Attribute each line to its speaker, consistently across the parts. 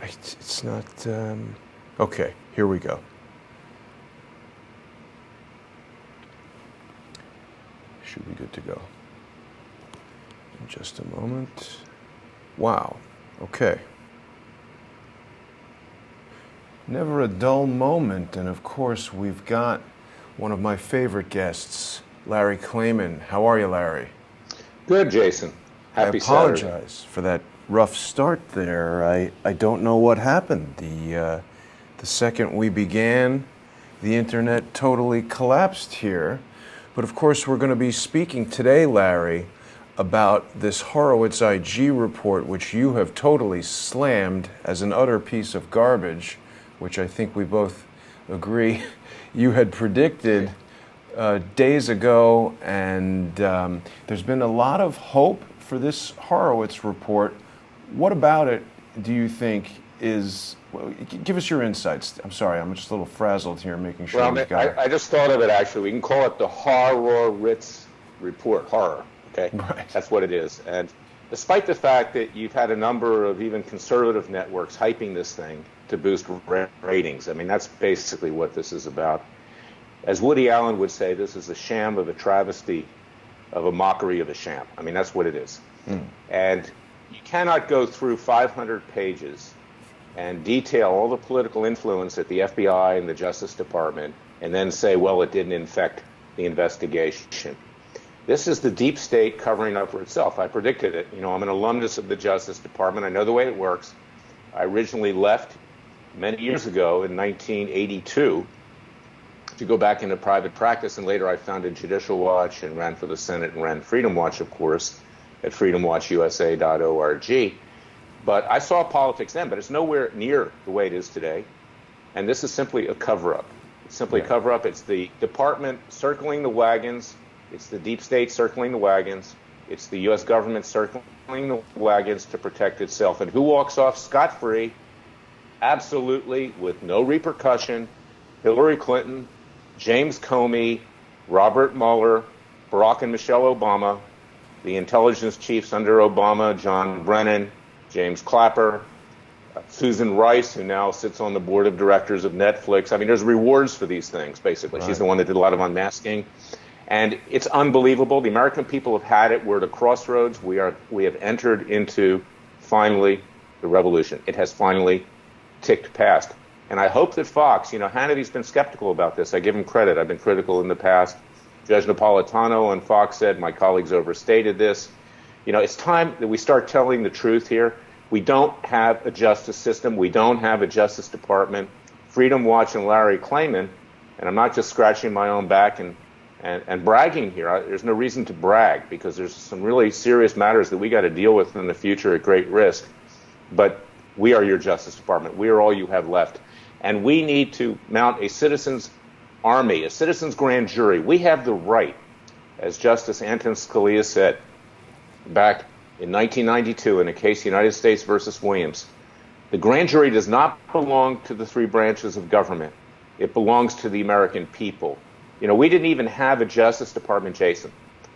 Speaker 1: It's not. Okay, here we go. Should be good to go. In just a moment. Wow. Okay. Never a dull moment, and of course we've got one of my favorite guests, Larry Klayman. How are you, Larry?
Speaker 2: Good, Jason. Happy
Speaker 1: Saturday. I apologize
Speaker 2: Saturday.
Speaker 1: for that rough start there. I don't know what happened. The second we began, the internet totally collapsed here. But of course, we're going to be speaking today, Larry, about this Horowitz IG report, which you have totally slammed as an utter piece of garbage, which I think we both agree you had predicted days ago. And there's been a lot of hope for this Horowitz report. What about it do you think is, well, give us your insights. I'm sorry, I'm just a little frazzled here making sure we've got it.
Speaker 2: I just thought of it, actually. We can call it the Horowitz report. Horror, okay?
Speaker 1: Right.
Speaker 2: That's what it is. And despite the fact that you've had a number of even conservative networks hyping this thing to boost ratings, I mean, that's basically what this is about. As Woody Allen would say, this is a sham of a travesty of a mockery of a sham. I mean, that's what it is. And you cannot go through 500 pages and detail all the political influence at the FBI and the Justice Department and then say, well, it didn't infect the investigation. This is the deep state covering up for itself. I predicted it. You know, I'm an alumnus of the Justice Department. I know the way it works. I originally left many years ago in 1982 to go back into private practice, and later I founded Judicial Watch and ran for the Senate and ran Freedom Watch, of course, at freedomwatchusa.org. But I saw politics then, but it's nowhere near the way it is today. And this is simply a cover-up. It's simply a cover-up. It's the department circling the wagons. It's the deep state circling the wagons. It's the U.S. government circling the wagons to protect itself. And who walks off scot-free? Absolutely, with no repercussion, Hillary Clinton, James Comey, Robert Mueller, Barack and Michelle Obama, the intelligence chiefs under Obama, John Brennan, James Clapper, Susan Rice, who now sits on the board of directors of Netflix. I mean, there's rewards for these things, basically. Right. She's the one that did a lot of unmasking. And it's unbelievable. The American people have had it. We're at a crossroads. We have entered into, finally, the revolution. It has finally ticked past. And I hope that Fox, you know, Hannity's been skeptical about this. I give him credit. I've been critical in the past. Judge Napolitano on Fox said my colleagues overstated this. You know, it's time that we start telling the truth here. We don't have a justice system. We don't have a Justice Department. Freedom Watch and Larry Klayman, and I'm not just scratching my own back and bragging here. There's no reason to brag because there's some really serious matters that we got to deal with in the future at great risk. But we are your Justice Department. We are all you have left. And we need to mount a citizens' army, a citizens' grand jury. We have the right, as Justice Anton Scalia said back in 1992 in a case United States versus Williams, the grand jury does not belong to the three branches of government. It belongs to the American people. You know, we didn't even have a Justice Department, Jason,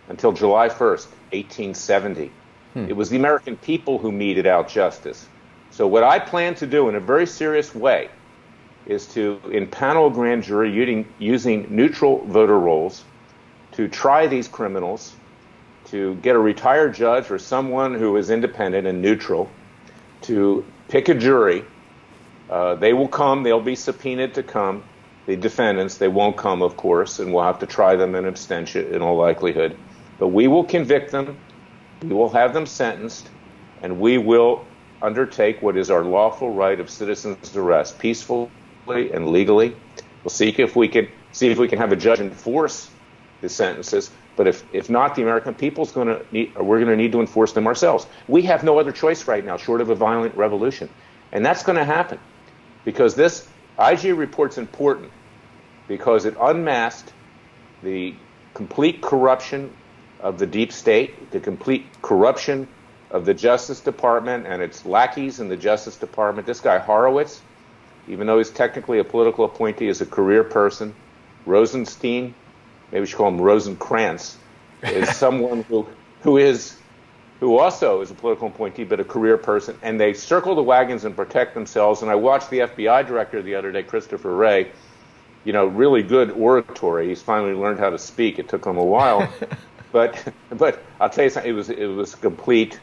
Speaker 2: until July 1st, 1870. It was the American people who meted out justice. So what I plan to do in a very serious way is to impanel a grand jury using neutral voter rolls to try these criminals, to get a retired judge or someone who is independent and neutral to pick a jury. They will come. They'll be subpoenaed to come. The defendants, they won't come, of course, and we'll have to try them in absentia in all likelihood. But we will convict them. We will have them sentenced, and we will undertake what is our lawful right of citizens' arrest, peacefully and legally. We'll see if we can have a judge enforce the sentences. But if not, the American people's we're going to need to enforce them ourselves. We have no other choice right now, short of a violent revolution. And that's going to happen because this IG report's important because it unmasked the complete corruption of the deep state, the complete corruption of the Justice Department and its lackeys in the Justice Department. This guy Horowitz, even though he's technically a political appointee, is a career person. Rosenstein, maybe we should call him Rosenkrantz, is someone who is who also is a political appointee but a career person, and they circle the wagons and protect themselves. And I watched the FBI director the other day, Christopher Wray, really good oratory. He's finally learned how to speak. It took him a while. but I'll tell you something, it was a complete,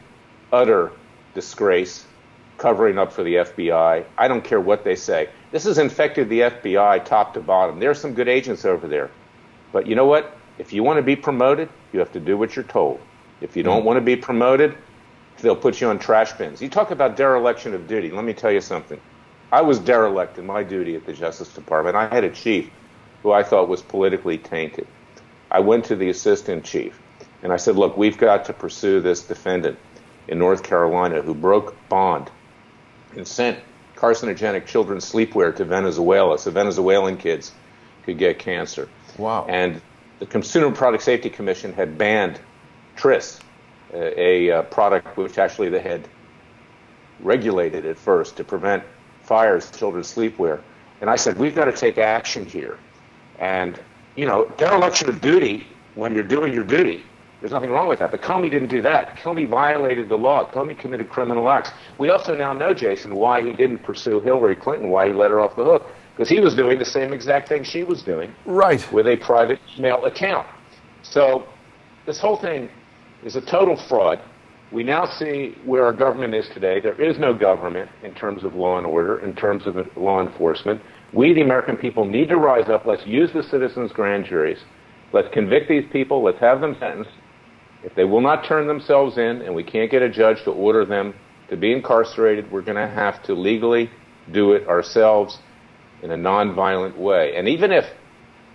Speaker 2: utter disgrace, covering up for the FBI. I don't care what they say. This has infected the FBI top to bottom. There are some good agents over there. But you know what? If you want to be promoted, you have to do what you're told. If you don't want to be promoted, they'll put you on trash bins. You talk about dereliction of duty. Let me tell you something. I was derelict in my duty at the Justice Department. I had a chief who I thought was politically tainted. I went to the assistant chief, and I said, look, we've got to pursue this defendant in North Carolina who broke bond and sent carcinogenic children's sleepwear to Venezuela so Venezuelan kids could get cancer.
Speaker 1: Wow.
Speaker 2: And the Consumer Product Safety Commission had banned Tris, a product which actually they had regulated at first to prevent fires, children's sleepwear. And I said, we've got to take action here. And, dereliction of duty when you're doing your duty, there's nothing wrong with that. But Comey didn't do that. Comey violated the law. Comey committed criminal acts. We also now know, Jason, why he didn't pursue Hillary Clinton, why he let her off the hook. Because he was doing the same exact thing she was doing.
Speaker 1: Right.
Speaker 2: With a private email account. So this whole thing is a total fraud. We now see where our government is today. There is no government in terms of law and order, in terms of law enforcement. We, the American people, need to rise up. Let's use the citizens' grand juries. Let's convict these people. Let's have them sentenced. If they will not turn themselves in and we can't get a judge to order them to be incarcerated, we're going to have to legally do it ourselves in a nonviolent way. And even if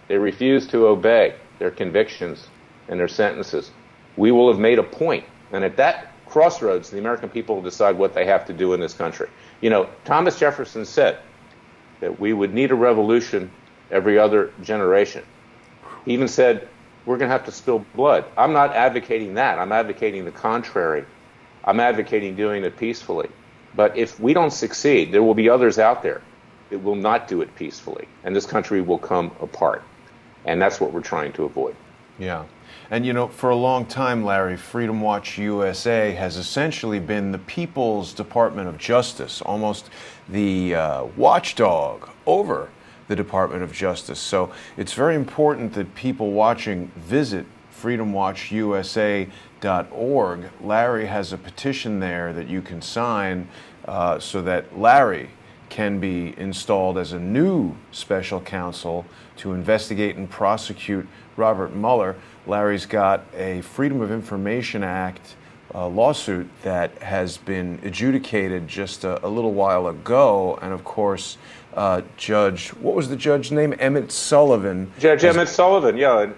Speaker 2: they refuse to obey their convictions and their sentences, we will have made a point. And at that crossroads, the American people will decide what they have to do in this country. Thomas Jefferson said that we would need a revolution every other generation. He even said, we're going to have to spill blood. I'm not advocating that. I'm advocating the contrary. I'm advocating doing it peacefully. But if we don't succeed, there will be others out there that will not do it peacefully, and this country will come apart. And that's what we're trying to avoid.
Speaker 1: Yeah. And, for a long time, Larry, Freedom Watch USA has essentially been the People's Department of Justice, almost the watchdog over the Department of Justice. So it's very important that people watching visit freedomwatchusa.org. Larry has a petition there that you can sign so that Larry can be installed as a new special counsel to investigate and prosecute Robert Mueller. Larry's got a Freedom of Information Act lawsuit that has been adjudicated just a little while ago. And of course, what was the judge's name? Emmett Sullivan.
Speaker 2: Judge Emmett Sullivan, yeah.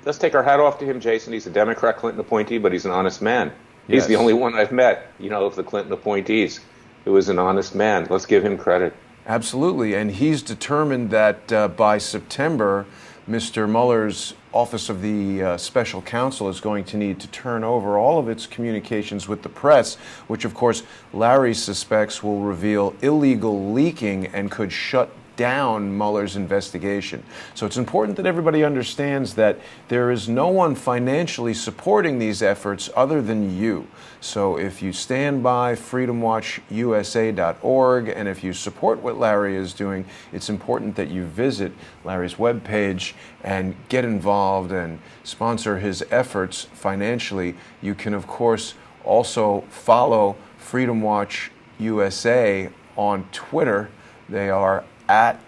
Speaker 2: Let's take our hat off to him, Jason. He's a Democrat Clinton appointee, but he's an honest man. He's the only one I've met, of the Clinton appointees who is an honest man. Let's give him credit.
Speaker 1: Absolutely. And he's determined that by September, Mr. Mueller's Office of the Special Counsel is going to need to turn over all of its communications with the press, which, of course, Larry suspects will reveal illegal leaking and could shut down Mueller's investigation. So it's important that everybody understands that there is no one financially supporting these efforts other than you. So if you stand by freedomwatchusa.org and if you support what Larry is doing, it's important that you visit Larry's webpage and get involved and sponsor his efforts financially. You can, of course, also follow Freedom Watch USA on Twitter. They are at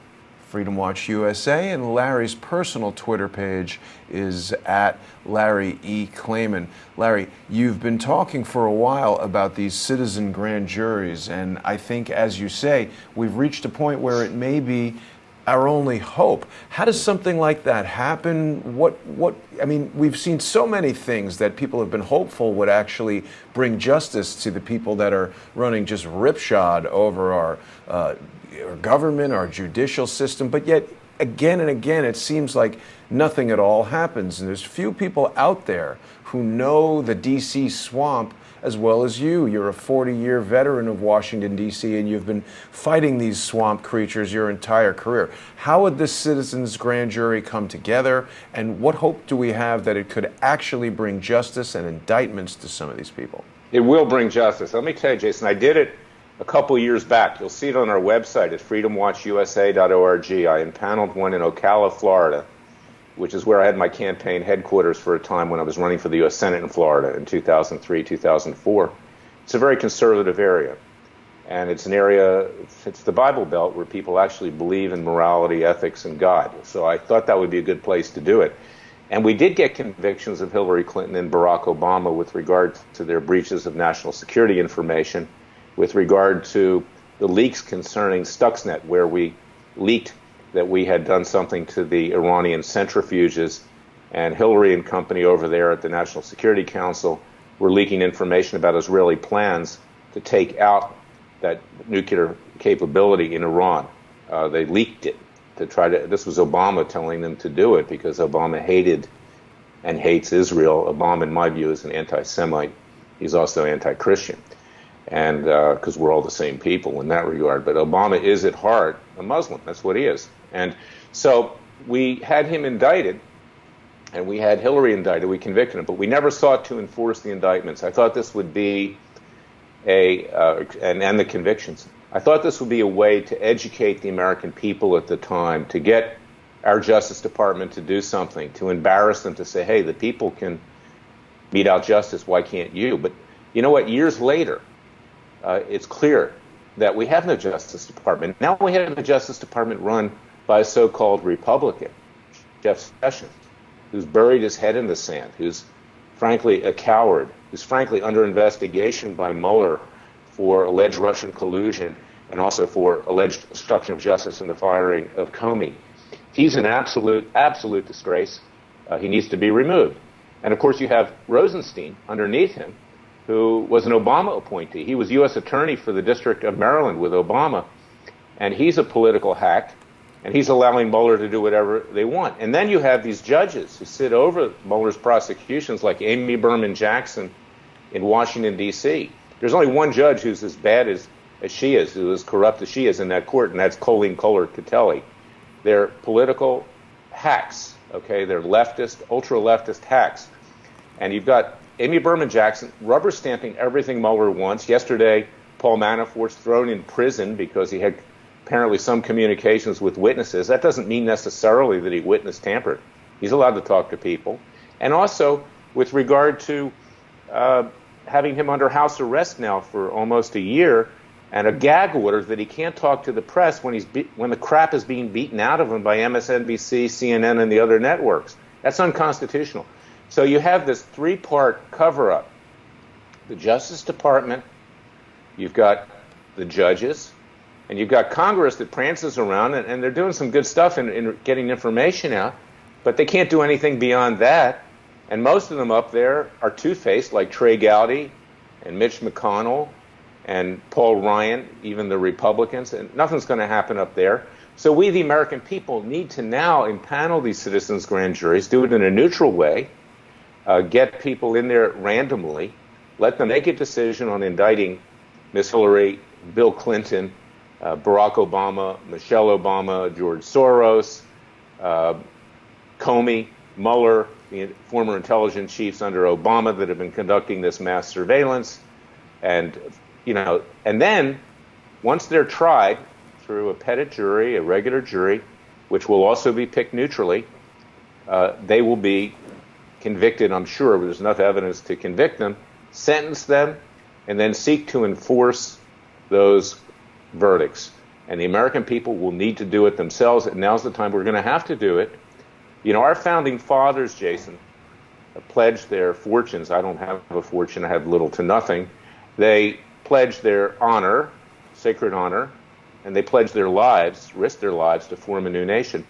Speaker 1: Freedom Watch USA, and Larry's personal Twitter page is at Larry E. Klayman. Larry, you've been talking for a while about these citizen grand juries, and I think, as you say, we've reached a point where it may be our only hope. How does something like that happen? We've seen so many things that people have been hopeful would actually bring justice to the people that are running just ripshod over our government, our judicial system, but yet again and again it seems like nothing at all happens. And there's few people out there who know the DC swamp as well as you. You're a 40-year veteran of Washington, D.C., and you've been fighting these swamp creatures your entire career. How would this citizens' grand jury come together, and what hope do we have that it could actually bring justice and indictments to some of these people?
Speaker 2: It will bring justice. Let me tell you, Jason, I did it a couple years back. You'll see it on our website at freedomwatchusa.org. I impaneled one in Ocala, Florida, which is where I had my campaign headquarters for a time when I was running for the U.S. Senate in Florida in 2003, 2004. It's a very conservative area. And it's an area, it's the Bible Belt where people actually believe in morality, ethics, and God. So I thought that would be a good place to do it. And we did get convictions of Hillary Clinton and Barack Obama with regard to their breaches of national security information, with regard to the leaks concerning Stuxnet, where we leaked that we had done something to the Iranian centrifuges, and Hillary and company over there at the National Security Council were leaking information about Israeli plans to take out that nuclear capability in Iran. They leaked it to try to, this was Obama telling them to do it because Obama hated and hates Israel. Obama, in my view, is an anti-Semite. He's also anti-Christian. And because we're all the same people in that regard. But Obama is at heart a Muslim. That's what he is. And so we had him indicted, and we had Hillary indicted. We convicted him, but we never sought to enforce the indictments. I thought this would be and the convictions. I thought this would be a way to educate the American people at the time, to get our Justice Department to do something, to embarrass them, to say, hey, the people can mete out justice. Why can't you? But you know what? Years later, it's clear that we have no Justice Department. Now we have a Justice Department run by a so-called Republican, Jeff Sessions, who's buried his head in the sand, who's frankly a coward, who's frankly under investigation by Mueller for alleged Russian collusion and also for alleged obstruction of justice in the firing of Comey. He's an absolute disgrace. He needs to be removed. And of course you have Rosenstein underneath him, who was an Obama appointee. He was U.S. Attorney for the District of Maryland with Obama, and he's a political hack, and he's allowing Mueller to do whatever they want. And then you have these judges who sit over Mueller's prosecutions, like Amy Berman Jackson in Washington, D.C. There's only one judge who's as bad as she is, who's as corrupt as she is in that court, and that's Colleen Kohler-Catelli. They're political hacks, okay? They're leftist, ultra-leftist hacks. And you've got Amy Berman Jackson rubber stamping everything Mueller wants. Yesterday, Paul Manafort's thrown in prison because he had apparently some communications with witnesses. That doesn't mean necessarily that he witness tampered. He's allowed to talk to people. And also, with regard to having him under house arrest now for almost a year, and a gag order that he can't talk to the press when when the crap is being beaten out of him by MSNBC, CNN, and the other networks. That's unconstitutional. So you have this three-part cover-up. The Justice Department, you've got the judges, and you've got Congress that prances around, and they're doing some good stuff in getting information out, but they can't do anything beyond that. And most of them up there are two-faced, like Trey Gowdy and Mitch McConnell and Paul Ryan, even the Republicans, and nothing's going to happen up there. So we, the American people, need to now impanel these citizens' grand juries, do it in a neutral way, get people in there randomly, let them make a decision on indicting Miss Hillary, Bill Clinton, Barack Obama, Michelle Obama, George Soros, Comey, Mueller, the former intelligence chiefs under Obama that have been conducting this mass surveillance. And, and then once they're tried through a petit jury, a regular jury, which will also be picked neutrally, they will be convicted, I'm sure, but there's enough evidence to convict them, sentence them, and then seek to enforce those verdicts. And the American people will need to do it themselves, and now's the time we're going to have to do it. Our founding fathers, Jason, pledged their fortunes. I don't have a fortune. I have little to nothing. They pledged their honor, sacred honor, and they pledged their lives, risked their lives to form a new nation.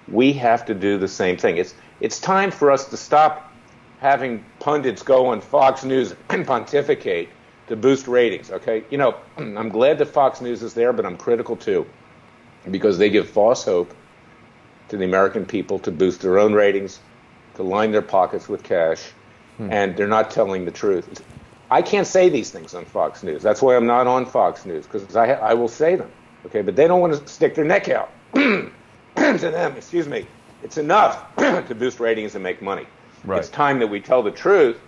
Speaker 2: We have to do the same thing. It's time for us to stop having pundits go on Fox News and pontificate to boost ratings, okay? I'm glad that Fox News is there, but I'm critical too, because they give false hope to the American people to boost their own ratings, to line their pockets with cash, and they're not telling the truth. I can't say these things on Fox News. That's why I'm not on Fox News, because I will say them. Okay, but they don't want to stick their neck out to them. Excuse me. It's enough to boost ratings and make money.
Speaker 1: Right.
Speaker 2: It's time that we tell the truth,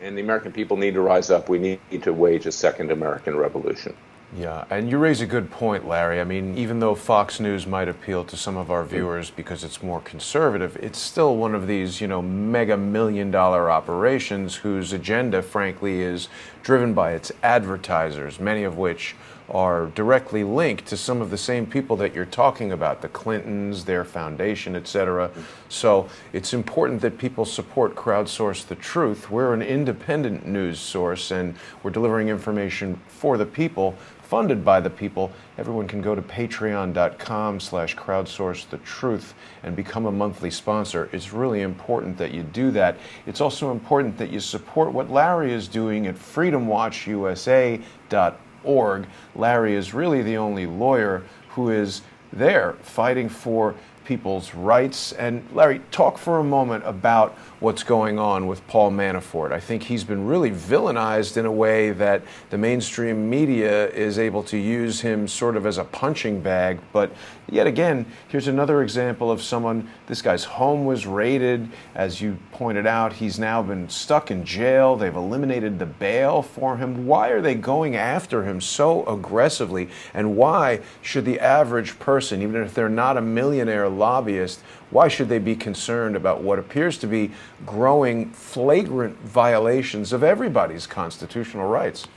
Speaker 2: and the American people need to rise up. We need to wage a second American revolution.
Speaker 1: Yeah, and you raise a good point, Larry. I mean, even though Fox News might appeal to some of our viewers because it's more conservative, it's still one of these, mega million-dollar operations whose agenda, frankly, is driven by its advertisers, many of which are directly linked to some of the same people that you're talking about, the Clintons, their foundation, etc. So it's important that people support Crowdsource the Truth. We're an independent news source, and we're delivering information for the people, funded by the people. Everyone can go to patreon.com/crowdsourcethetruth and become a monthly sponsor. It's really important that you do that. It's also important that you support what Larry is doing at freedomwatchusa.org. Larry is really the only lawyer who is there fighting for people's rights. And Larry, talk for a moment about what's going on with Paul Manafort. I think he's been really villainized in a way that the mainstream media is able to use him sort of as a punching bag. But yet again, here's another example of someone, this guy's home was raided. As you pointed out, he's now been stuck in jail. They've eliminated the bail for him. Why are they going after him so aggressively? And why should the average person, even if they're not a millionaire lobbyist, why should they be concerned about what appears to be growing flagrant violations of everybody's constitutional rights?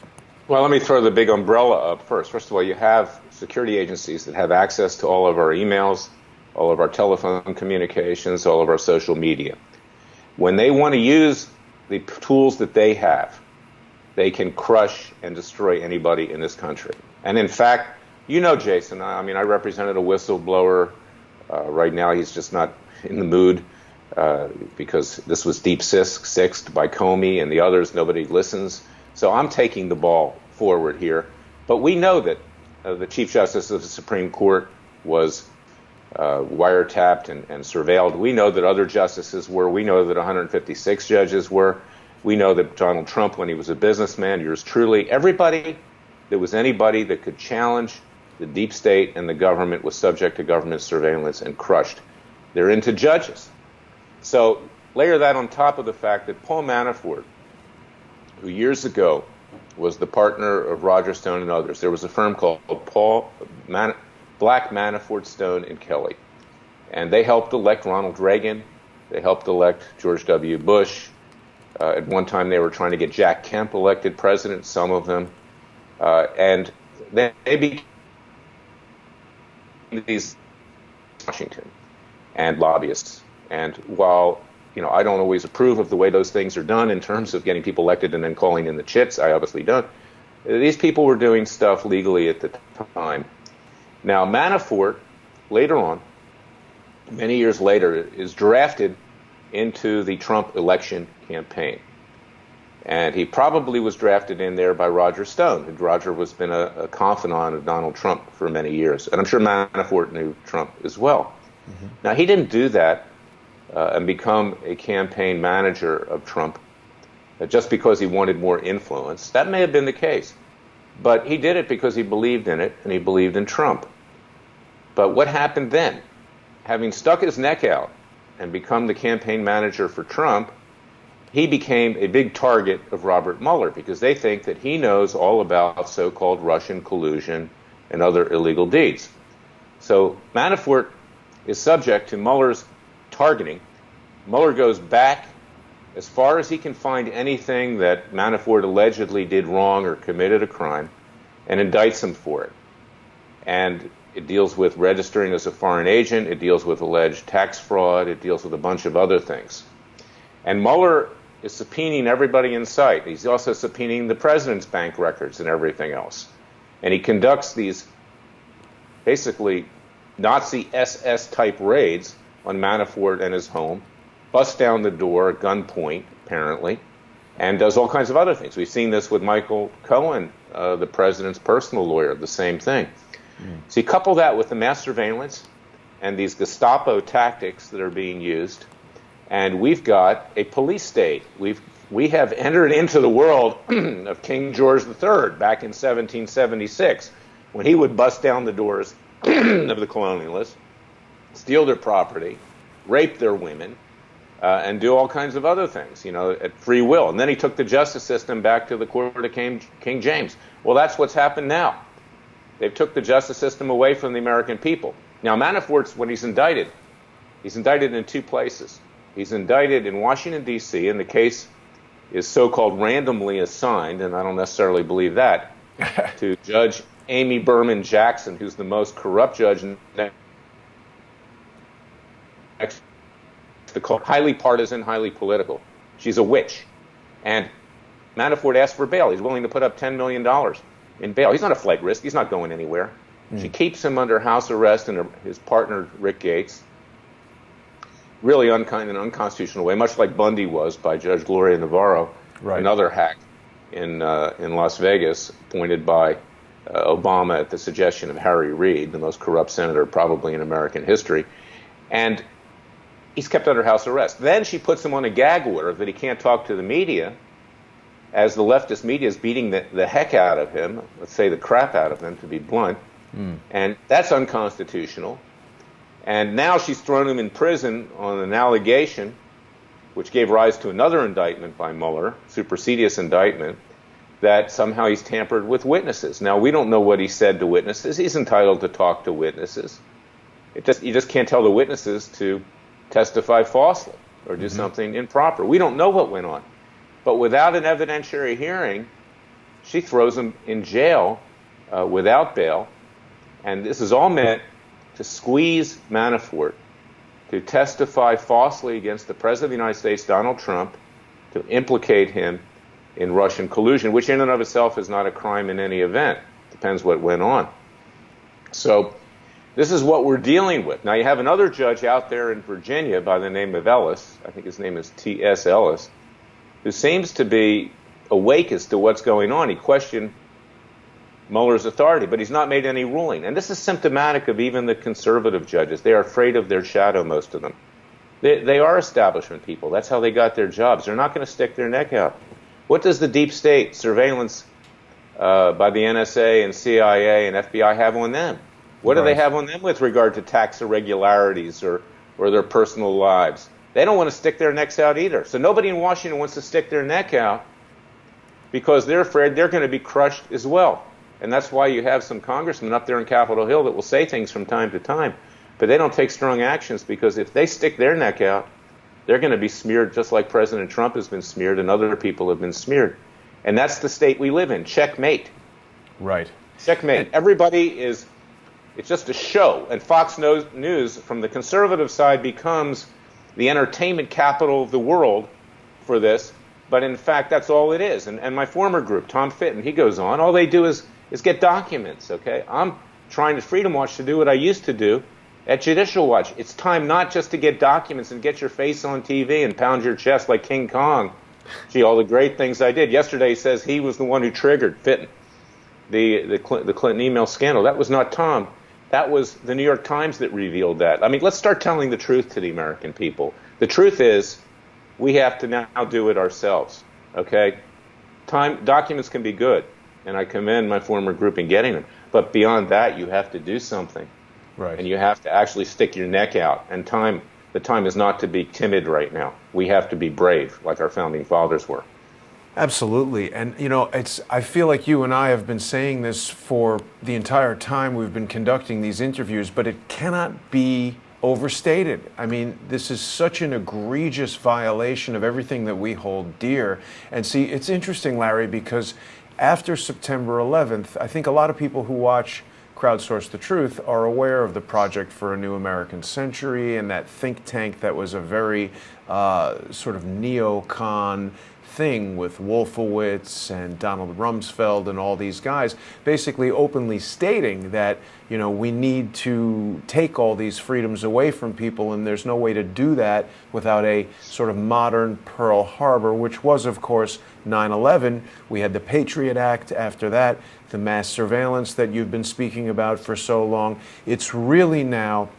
Speaker 2: Well, let me throw the big umbrella up first. First of all, you have security agencies that have access to all of our emails, all of our telephone communications, all of our social media. When they want to use the tools that they have, they can crush and destroy anybody in this country. And in fact, Jason, I represented a whistleblower. Right now, he's just not in the mood because this was deep sixed by Comey and the others. Nobody listens. So I'm taking the ball forward here. But we know that the Chief Justice of the Supreme Court was wiretapped and surveilled. We know that other justices were. We know that 156 judges were. We know that Donald Trump, when he was a businessman, yours truly, everybody, there was anybody that could challenge the deep state and the government was subject to government surveillance and crushed. They're into judges. So layer that on top of the fact that Paul Manafort, who years ago was the partner of Roger Stone and others, there was a firm called Black Manafort, Stone and Kelly. And they helped elect Ronald Reagan. They helped elect George W. Bush. At one time they were trying to get Jack Kemp elected president, some of them. And they became these Washington and lobbyists. And while I don't always approve of the way those things are done in terms of getting people elected and then calling in the chits, I obviously don't. These people were doing stuff legally at the time. Now Manafort, later on, many years later, is drafted into the Trump election campaign. And he probably was drafted in there by Roger Stone, and Roger has been a confidant of Donald Trump for many years. And I'm sure Manafort knew Trump as well. Mm-hmm. Now, he didn't do that and become a campaign manager of Trump just because he wanted more influence. That may have been the case. But he did it because he believed in it, and he believed in Trump. But what happened then? Having stuck his neck out and become the campaign manager for Trump, he became a big target of Robert Mueller because they think that he knows all about so-called Russian collusion and other illegal deeds. So Manafort is subject to Mueller's targeting. Mueller goes back as far as he can find anything that Manafort allegedly did wrong or committed a crime and indicts him for it. And it deals with registering as a foreign agent. It deals with alleged tax fraud. It deals with a bunch of other things. And Mueller is subpoenaing everybody in sight. He's also subpoenaing the president's bank records and everything else. And he conducts these basically Nazi SS-type raids on Manafort and his home, busts down the door at gunpoint, apparently, and does all kinds of other things. We've seen this with Michael Cohen, the president's personal lawyer, the same thing. So you couple that with the mass surveillance and these Gestapo tactics that are being used, and we've got a police state. We've We have entered into the world of King George III back in 1776, when he would bust down the doors of the colonialists, steal their property, rape their women, and do all kinds of other things, at free will. And then he took the justice system back to the court of King James. Well, that's what's happened now. They've took the justice system away from the American people. Now, Manafort's, when he's indicted in two places. He's indicted in Washington, D.C., and the case is so-called randomly assigned, and I don't necessarily believe that, to Judge Amy Berman Jackson, who's the most corrupt judge highly partisan, highly political. She's a witch. And Manafort asked for bail. He's willing to put up $10 million in bail. He's not a flight risk. He's not going anywhere. She keeps him under house arrest, and his partner, Rick Gates, really unkind and unconstitutional way, much like Bundy was by Judge Gloria Navarro, another hack in Las Vegas, appointed by Obama at the suggestion of Harry Reid, the most corrupt senator probably in American history. And he's kept under house arrest. Then she puts him on a gag order that he can't talk to the media, as the leftist media is beating the heck out of him, let's say the crap out of him, to be blunt. And that's unconstitutional. And now she's thrown him in prison on an allegation which gave rise to another indictment by Mueller, supersedious indictment, that somehow he's tampered with witnesses. Now, we don't know what he said to witnesses. He's entitled to talk to witnesses. You just can't tell the witnesses to testify falsely or do something improper. We don't know what went on. But without an evidentiary hearing, she throws him in jail without bail. And this is all meant to squeeze Manafort to testify falsely against the President of the United States, Donald Trump, to implicate him in Russian collusion, which in and of itself is not a crime in any event. Depends what went on. So this is what we're dealing with. Now, you have another judge out there in Virginia by the name of Ellis, I think his name is T.S. Ellis, who seems to be awake as to what's going on. He questioned Mueller's authority, but he's not made any ruling. And this is symptomatic of even the conservative judges. They are afraid of their shadow, most of them. They are establishment people. That's how they got their jobs. They're not going to stick their neck out. What does the deep state surveillance by the NSA and CIA and FBI have on them? What do they have on them with regard to tax irregularities or their personal lives? They don't want to stick their necks out either. So nobody in Washington wants to stick their neck out because they're afraid they're going to be crushed as well. And that's why you have some congressmen up there in Capitol Hill that will say things from time to time, but they don't take strong actions, because if they stick their neck out, they're going to be smeared just like President Trump has been smeared and other people have been smeared. And that's the state we live in. Checkmate.
Speaker 1: Right.
Speaker 2: Checkmate. Everybody is, it's just a show. And Fox News, from the conservative side, becomes the entertainment capital of the world for this. But in fact, that's all it is. And my former group, Tom Fitton, he goes on. All they do is get documents, okay? I'm trying to Freedom Watch to do what I used to do at Judicial Watch. It's time not just to get documents and get your face on TV and pound your chest like King Kong. Gee, all the great things I did. Yesterday he says he was the one who triggered Fitton, the Clinton email scandal. That was not Tom. That was the New York Times that revealed that. I mean, let's start telling the truth to the American people. The truth is, we have to now do it ourselves, okay? Documents can be good, and I commend my former group in getting them. But beyond that, you have to do something.
Speaker 1: Right. And
Speaker 2: you have to actually stick your neck out. And the time is not to be timid right now. We have to be brave, like our founding fathers were.
Speaker 1: Absolutely. And, I feel like you and I have been saying this for the entire time we've been conducting these interviews, but it cannot be overstated. I mean, this is such an egregious violation of everything that we hold dear. And see, it's interesting, Larry, because after September 11th, I think a lot of people who watch Crowdsource the Truth are aware of the Project for a New American Century and that think tank that was a very sort of neocon thing with Wolfowitz and Donald Rumsfeld and all these guys basically openly stating that, we need to take all these freedoms away from people, and there's no way to do that without a sort of modern Pearl Harbor, which was, of course, 9/11. We had the Patriot Act after that, the mass surveillance that you've been speaking about for so long. It's really now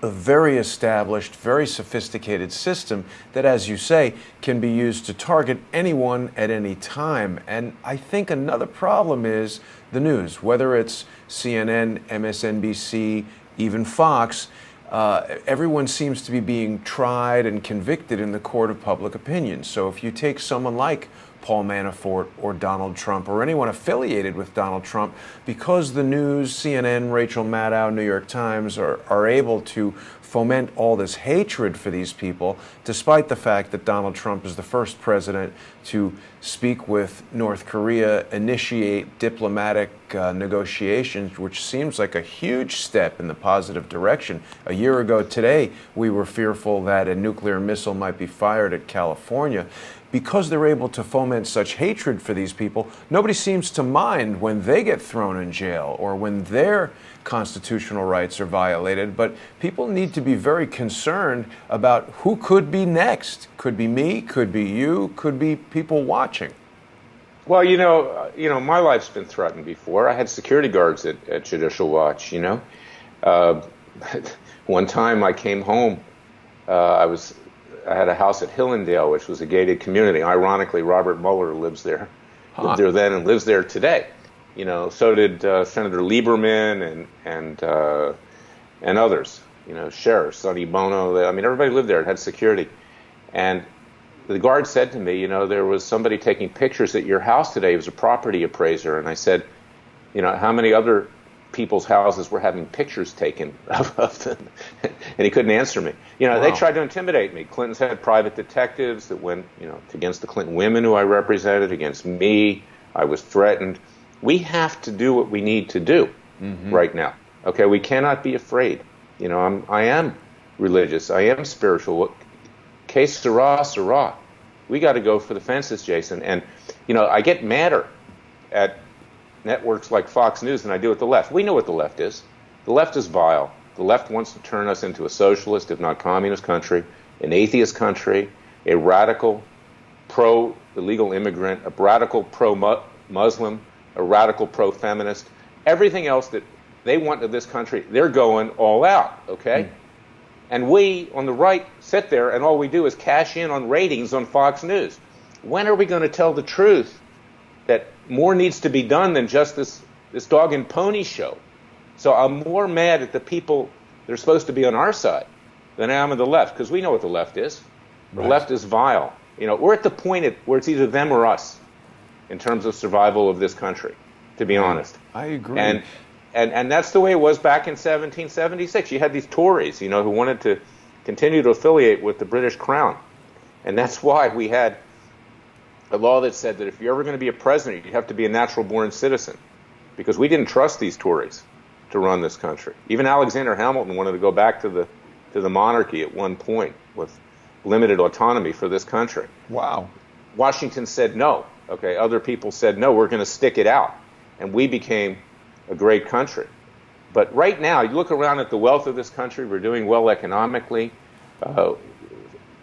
Speaker 1: a very established, very sophisticated system that, as you say, can be used to target anyone at any time. And I think another problem is the news, whether it's CNN, MSNBC, even Fox. Everyone seems to be being tried and convicted in the court of public opinion. So if you take someone like Paul Manafort or Donald Trump or anyone affiliated with Donald Trump, because the news, CNN, Rachel Maddow, New York Times are able to foment all this hatred for these people, despite the fact that Donald Trump is the first president to speak with North Korea, initiate diplomatic negotiations, which seems like a huge step in the positive direction. A year ago today, we were fearful that a nuclear missile might be fired at California. Because they're able to foment such hatred for these people, nobody seems to mind when they get thrown in jail or when their constitutional rights are violated. But people need to be very concerned about who could be next. Could be me, could be you, could be people watching.
Speaker 2: Well, my life's been threatened before. I had security guards at Judicial Watch, One time I came home, I had a house at Hillendale, which was a gated community. Ironically, Robert Mueller lives there, lived there then and lives there today. So did Senator Lieberman and others. Sheriff Sonny Bono. Everybody lived there. It had security, and the guard said to me, there was somebody taking pictures at your house today. He was a property appraiser, and I said, how many other people's houses were having pictures taken of them, and he couldn't answer me.
Speaker 1: Wow.
Speaker 2: They tried to intimidate me. Clinton's had private detectives that went, against the Clinton women who I represented, against me. I was threatened. We have to do what we need to do right now. Okay, we cannot be afraid. I am religious. I am spiritual. Que sera, sera. We got to go for the fences, Jason. And I get madder at networks like Fox News than I do at the left. We know what the left is. The left is vile. The left wants to turn us into a socialist, if not communist country, an atheist country, a radical pro-illegal immigrant, a radical pro-Muslim, a radical pro-feminist. Everything else that they want of this country, they're going all out, okay? And we, on the right, sit there and all we do is cash in on ratings on Fox News. When are we going to tell the truth that more needs to be done than just this dog and pony show? So I'm more mad at the people that are supposed to be on our side than I am on the left, because we know what the left is. The left is vile. We're at the point where it's either them or us in terms of survival of this country, to be honest.
Speaker 1: I agree.
Speaker 2: And that's the way it was back in 1776. You had these Tories, who wanted to continue to affiliate with the British Crown. And that's why we had a law that said that if you're ever going to be a president, you have to be a natural-born citizen, because we didn't trust these Tories to run this country. Even Alexander Hamilton wanted to go back to the monarchy at one point with limited autonomy for this country.
Speaker 1: Wow.
Speaker 2: Washington said no. Okay, other people said no, we're going to stick it out. And we became a great country. But right now, you look around at the wealth of this country, we're doing well economically.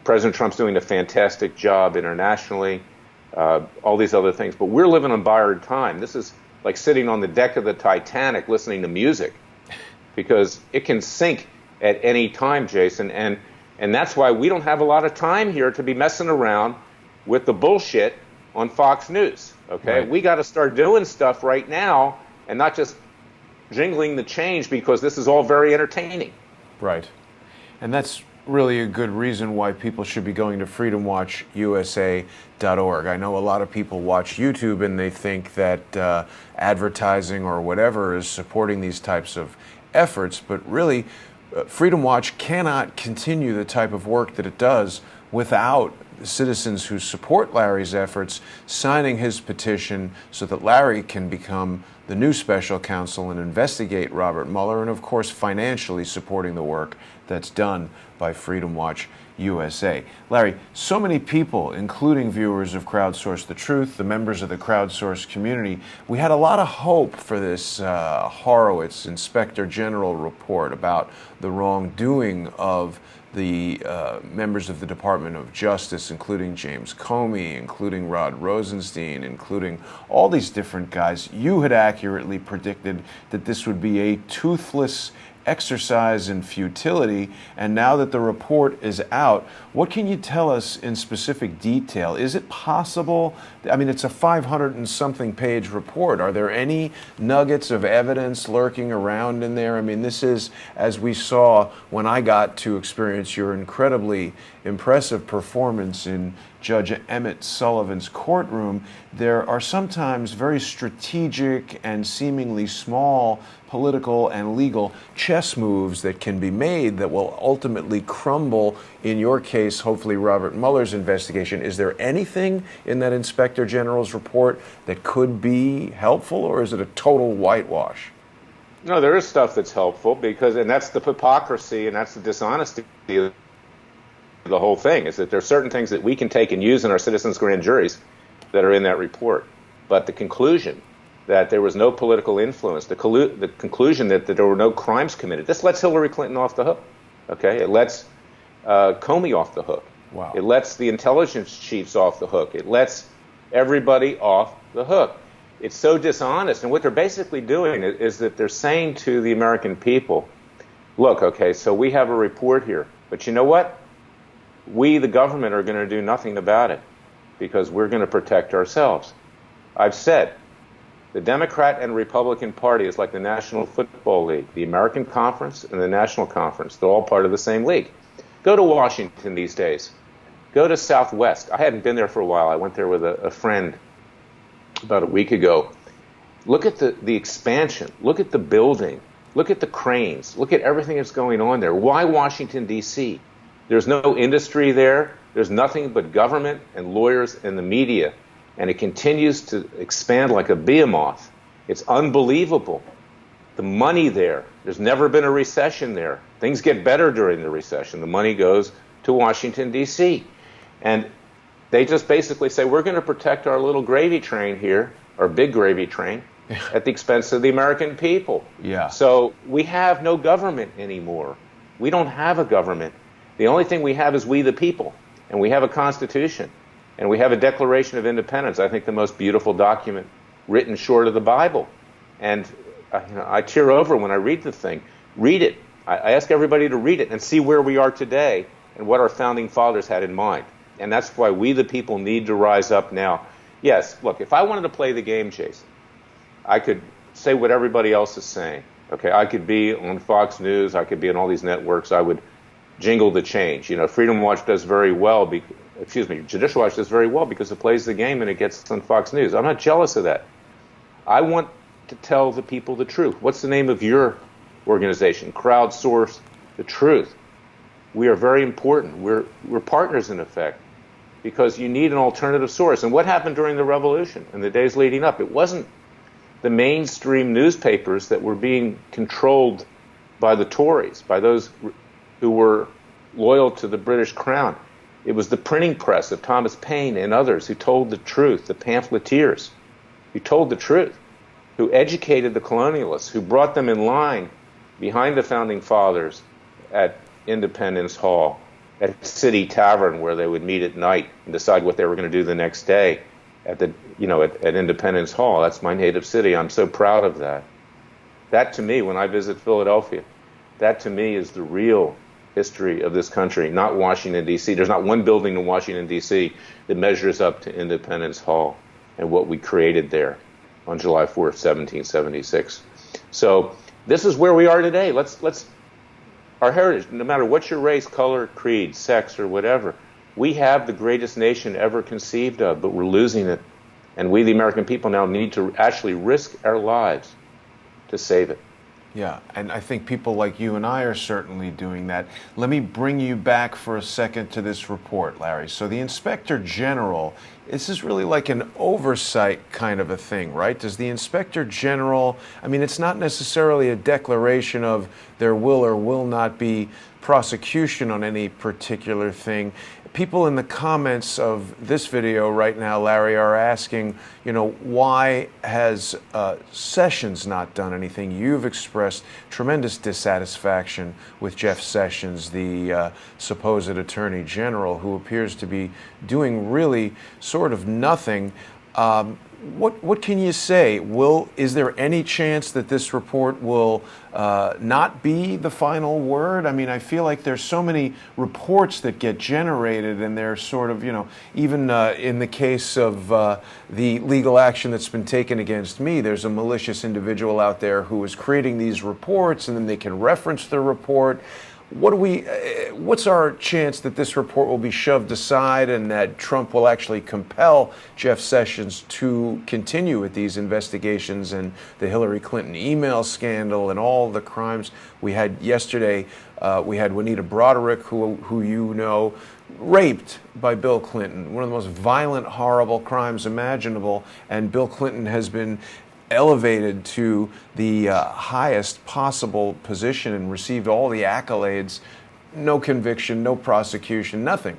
Speaker 2: President Trump's doing a fantastic job internationally. All these other things, but we're living on borrowed time. This is like sitting on the deck of the Titanic listening to music, because it can sink at any time, Jason, and that's why we don't have a lot of time here to be messing around with the bullshit on Fox News. Okay,
Speaker 1: Right.
Speaker 2: We got to start doing stuff right now and not just jingling the change because this is all very entertaining.
Speaker 1: Right. And that's really a good reason why people should be going to freedomwatchusa.org. I know a lot of people watch YouTube and they think that advertising or whatever is supporting these types of efforts, but really Freedom Watch cannot continue the type of work that it does without citizens who support Larry's efforts signing his petition so that Larry can become the new special counsel and investigate Robert Mueller, and of course financially supporting the work that's done by Freedom Watch USA. Larry, so many people, including viewers of Crowdsource the Truth, the members of the Crowdsource community, we had a lot of hope for this Horowitz Inspector General report about the wrongdoing of the members of the Department of Justice, including James Comey, including Rod Rosenstein, including all these different guys. You had accurately predicted that this would be a toothless exercise in futility. And now that the report is out, what can you tell us in specific detail? Is it possible? I mean, it's a 500 and something page report. Are there any nuggets of evidence lurking around in there? I mean, this is, as we saw when I got to experience your incredibly impressive performance in Judge Emmett Sullivan's courtroom, there are sometimes very strategic and seemingly small political and legal chess moves that can be made that will ultimately crumble, in your case, hopefully Robert Mueller's investigation. Is there anything in that Inspector General's report that could be helpful, or is it a total whitewash?
Speaker 2: No, there is stuff that's helpful because, and that's the hypocrisy and that's the dishonesty of the whole thing, is that there are certain things that we can take and use in our citizens' grand juries that are in that report. But the conclusion that there was no political influence, the conclusion that there were no crimes committed, this lets Hillary Clinton off the hook. Okay, it lets Comey off the hook.
Speaker 1: Wow.
Speaker 2: It lets the intelligence chiefs off the hook. It lets everybody off the hook. It's so dishonest, and what they're basically doing is that they're saying to the American people, look, okay, so we have a report here, but you know what? We, the government, are going to do nothing about it because we're going to protect ourselves. I've said the Democrat and Republican Party is like the National Football League, the American Conference and the National Conference. They're all part of the same league. Go to Washington these days. Go to Southwest. I hadn't been there for a while. I went there with a friend about a week ago. Look at the expansion. Look at the building. Look at the cranes. Look at everything that's going on there. Why Washington, D.C.? There's no industry there. There's nothing but government and lawyers and the media. And it continues to expand like a behemoth. It's unbelievable. The money there, there's never been a recession there. Things get better during the recession. The money goes to Washington, D.C. And they just basically say, we're going to protect our little gravy train here, our big gravy train, at the expense of the American people.
Speaker 1: Yeah.
Speaker 2: So we have no government anymore. We don't have a government. The only thing we have is we the people, and we have a constitution, and we have a Declaration of Independence, I think the most beautiful document written short of the Bible. And I tear over when I read the thing. Read it. I ask everybody to read it and see where we are today and what our founding fathers had in mind. And that's why we the people need to rise up now. Yes, look, if I wanted to play the game, Jason, I could say what everybody else is saying. Okay, I could be on Fox News, I could be on all these networks, I would jingle the change. Freedom Watch does very well, Judicial Watch does very well because it plays the game and it gets on Fox News. I'm not jealous of that. I want to tell the people the truth. What's the name of your organization? Crowdsource the Truth. We are very important. We're partners in effect because you need an alternative source. And what happened during the revolution and the days leading up? It wasn't the mainstream newspapers that were being controlled by the Tories, by those who were loyal to the British Crown. It was the printing press of Thomas Paine and others who told the truth, the pamphleteers who told the truth, who educated the colonialists, who brought them in line behind the Founding Fathers at Independence Hall, at City Tavern where they would meet at night and decide what they were going to do the next day at Independence Hall. That's my native city. I'm so proud of that. That to me, when I visit Philadelphia, that to me is the real history of this country, not Washington, D.C. There's not one building in Washington, D.C. that measures up to Independence Hall and what we created there on July 4th, 1776. So this is where we are today. Let's our heritage, no matter what your race, color, creed, sex, or whatever, we have the greatest nation ever conceived of, but we're losing it. And we, the American people, now need to actually risk our lives to save it.
Speaker 1: Yeah, and I think people like you and I are certainly doing that. Let me bring you back for a second to this report, Larry. So the Inspector General, this is really like an oversight kind of a thing, right? Does the Inspector General, I mean, it's not necessarily a declaration of there will or will not be prosecution on any particular thing. People in the comments of this video right now, Larry, are asking, why has Sessions not done anything? You've expressed tremendous dissatisfaction with Jeff Sessions, the supposed Attorney General, who appears to be doing really sort of nothing. What can you say? Is there any chance that this report will not be the final word? I mean, I feel like there's so many reports that get generated, and they're sort of, even in the case of the legal action that's been taken against me, there's a malicious individual out there who is creating these reports, and then they can reference the report. What's our chance that this report will be shoved aside and that Trump will actually compel Jeff Sessions to continue with these investigations and the Hillary Clinton email scandal and all the crimes we had yesterday? We had Juanita Broderick, who raped by Bill Clinton, one of the most violent, horrible crimes imaginable, and Bill Clinton has been elevated to the highest possible position and received all the accolades. No conviction, no prosecution, nothing.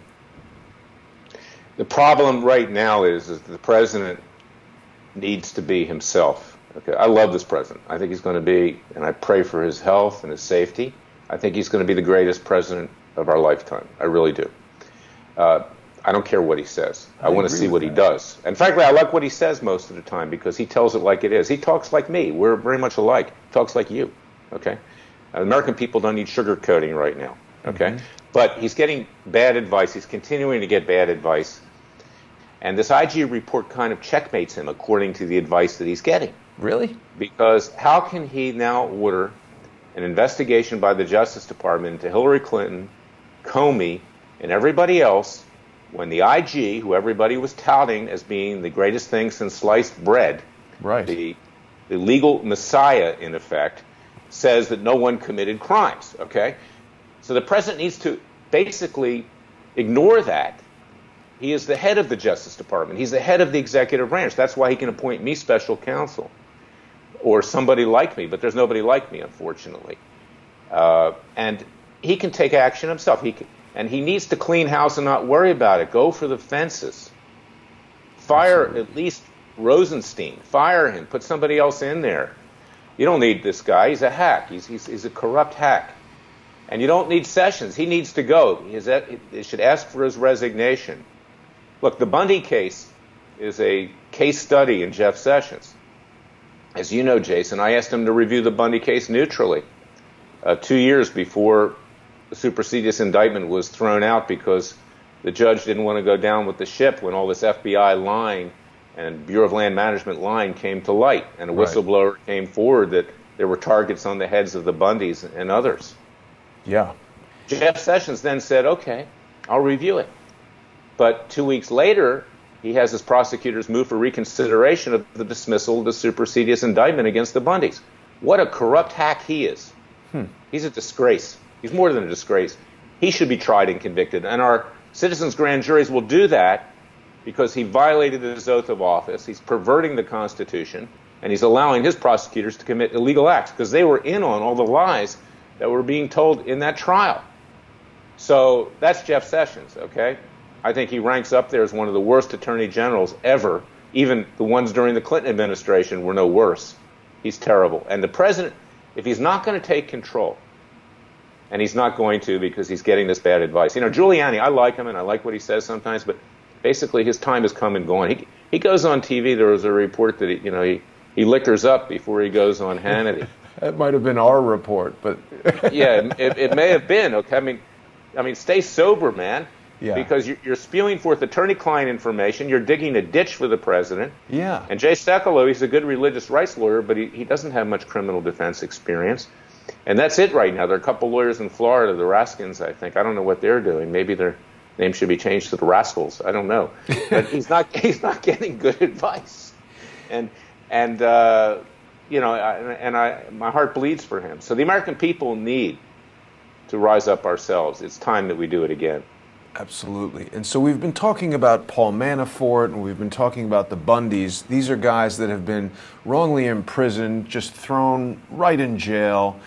Speaker 2: The problem right now is the president needs to be himself. Okay, I love this president. I think he's going to be, and I pray for his health and his safety. I think he's going to be the greatest president of our lifetime. I really do. I don't care what he says. I want to see what he does. And frankly, I like what he says most of the time because he tells it like it is. He talks like me. We're very much alike. He talks like you. Okay? American people don't need sugarcoating right now. Okay? Mm-hmm. But he's getting bad advice. He's continuing to get bad advice. And this IG report kind of checkmates him according to the advice that he's getting.
Speaker 1: Really?
Speaker 2: Because how can he now order an investigation by the Justice Department into Hillary Clinton, Comey, and everybody else when the IG, who everybody was touting as being the greatest thing since sliced bread,
Speaker 1: right,
Speaker 2: the legal messiah, in effect, says that no one committed crimes, okay? So the president needs to basically ignore that. He is the head of the Justice Department. He's the head of the executive branch. That's why he can appoint me special counsel or somebody like me, but there's nobody like me, unfortunately. And he can take action himself. And he needs to clean house and not worry about it. Go for the fences. Fire Absolutely. At least Rosenstein. Fire him. Put somebody else in there. You don't need this guy. He's a hack. He's a corrupt hack. And you don't need Sessions. He needs to go. He should ask for his resignation. Look, the Bundy case is a case study in Jeff Sessions. As you know, Jason, I asked him to review the Bundy case neutrally 2 years before the supersedious indictment was thrown out because the judge didn't want to go down with the ship when all this FBI lying and Bureau of Land Management lying came to light, and a whistleblower came forward that there were targets on the heads of the Bundys and others.
Speaker 1: Yeah.
Speaker 2: Jeff Sessions then said, okay, I'll review it. But 2 weeks later, he has his prosecutors move for reconsideration of the dismissal of the supersedious indictment against the Bundys. What a corrupt hack he is. He's a disgrace. He's more than a disgrace. He should be tried and convicted. And our citizens' grand juries will do that because he violated his oath of office. He's perverting the Constitution, and he's allowing his prosecutors to commit illegal acts because they were in on all the lies that were being told in that trial. So that's Jeff Sessions, okay? I think he ranks up there as one of the worst attorney generals ever. Even the ones during the Clinton administration were no worse. He's terrible. And the president, if he's not going to take control, and he's not going to because he's getting this bad advice. Giuliani, I like him and I like what he says sometimes, but basically his time has come and gone. He goes on TV. There was a report that he liquors up before he goes on Hannity.
Speaker 1: That might have been our report, but
Speaker 2: yeah, it may have been. Okay, I mean, stay sober, man.
Speaker 1: Yeah.
Speaker 2: Because you're spewing forth attorney-client information. You're digging a ditch for the president.
Speaker 1: Yeah.
Speaker 2: And Jay Sekulow, he's a good religious rights lawyer, but he doesn't have much criminal defense experience. And that's it right now. There are a couple lawyers in Florida, the Raskins, I think. I don't know what they're doing. Maybe their name should be changed to the Rascals. I don't know. But he's not getting good advice. And my heart bleeds for him. So the American people need to rise up ourselves. It's time that we do it again.
Speaker 1: Absolutely. And so we've been talking about Paul Manafort, and we've been talking about the Bundys. These are guys that have been wrongly imprisoned, just thrown right in jail.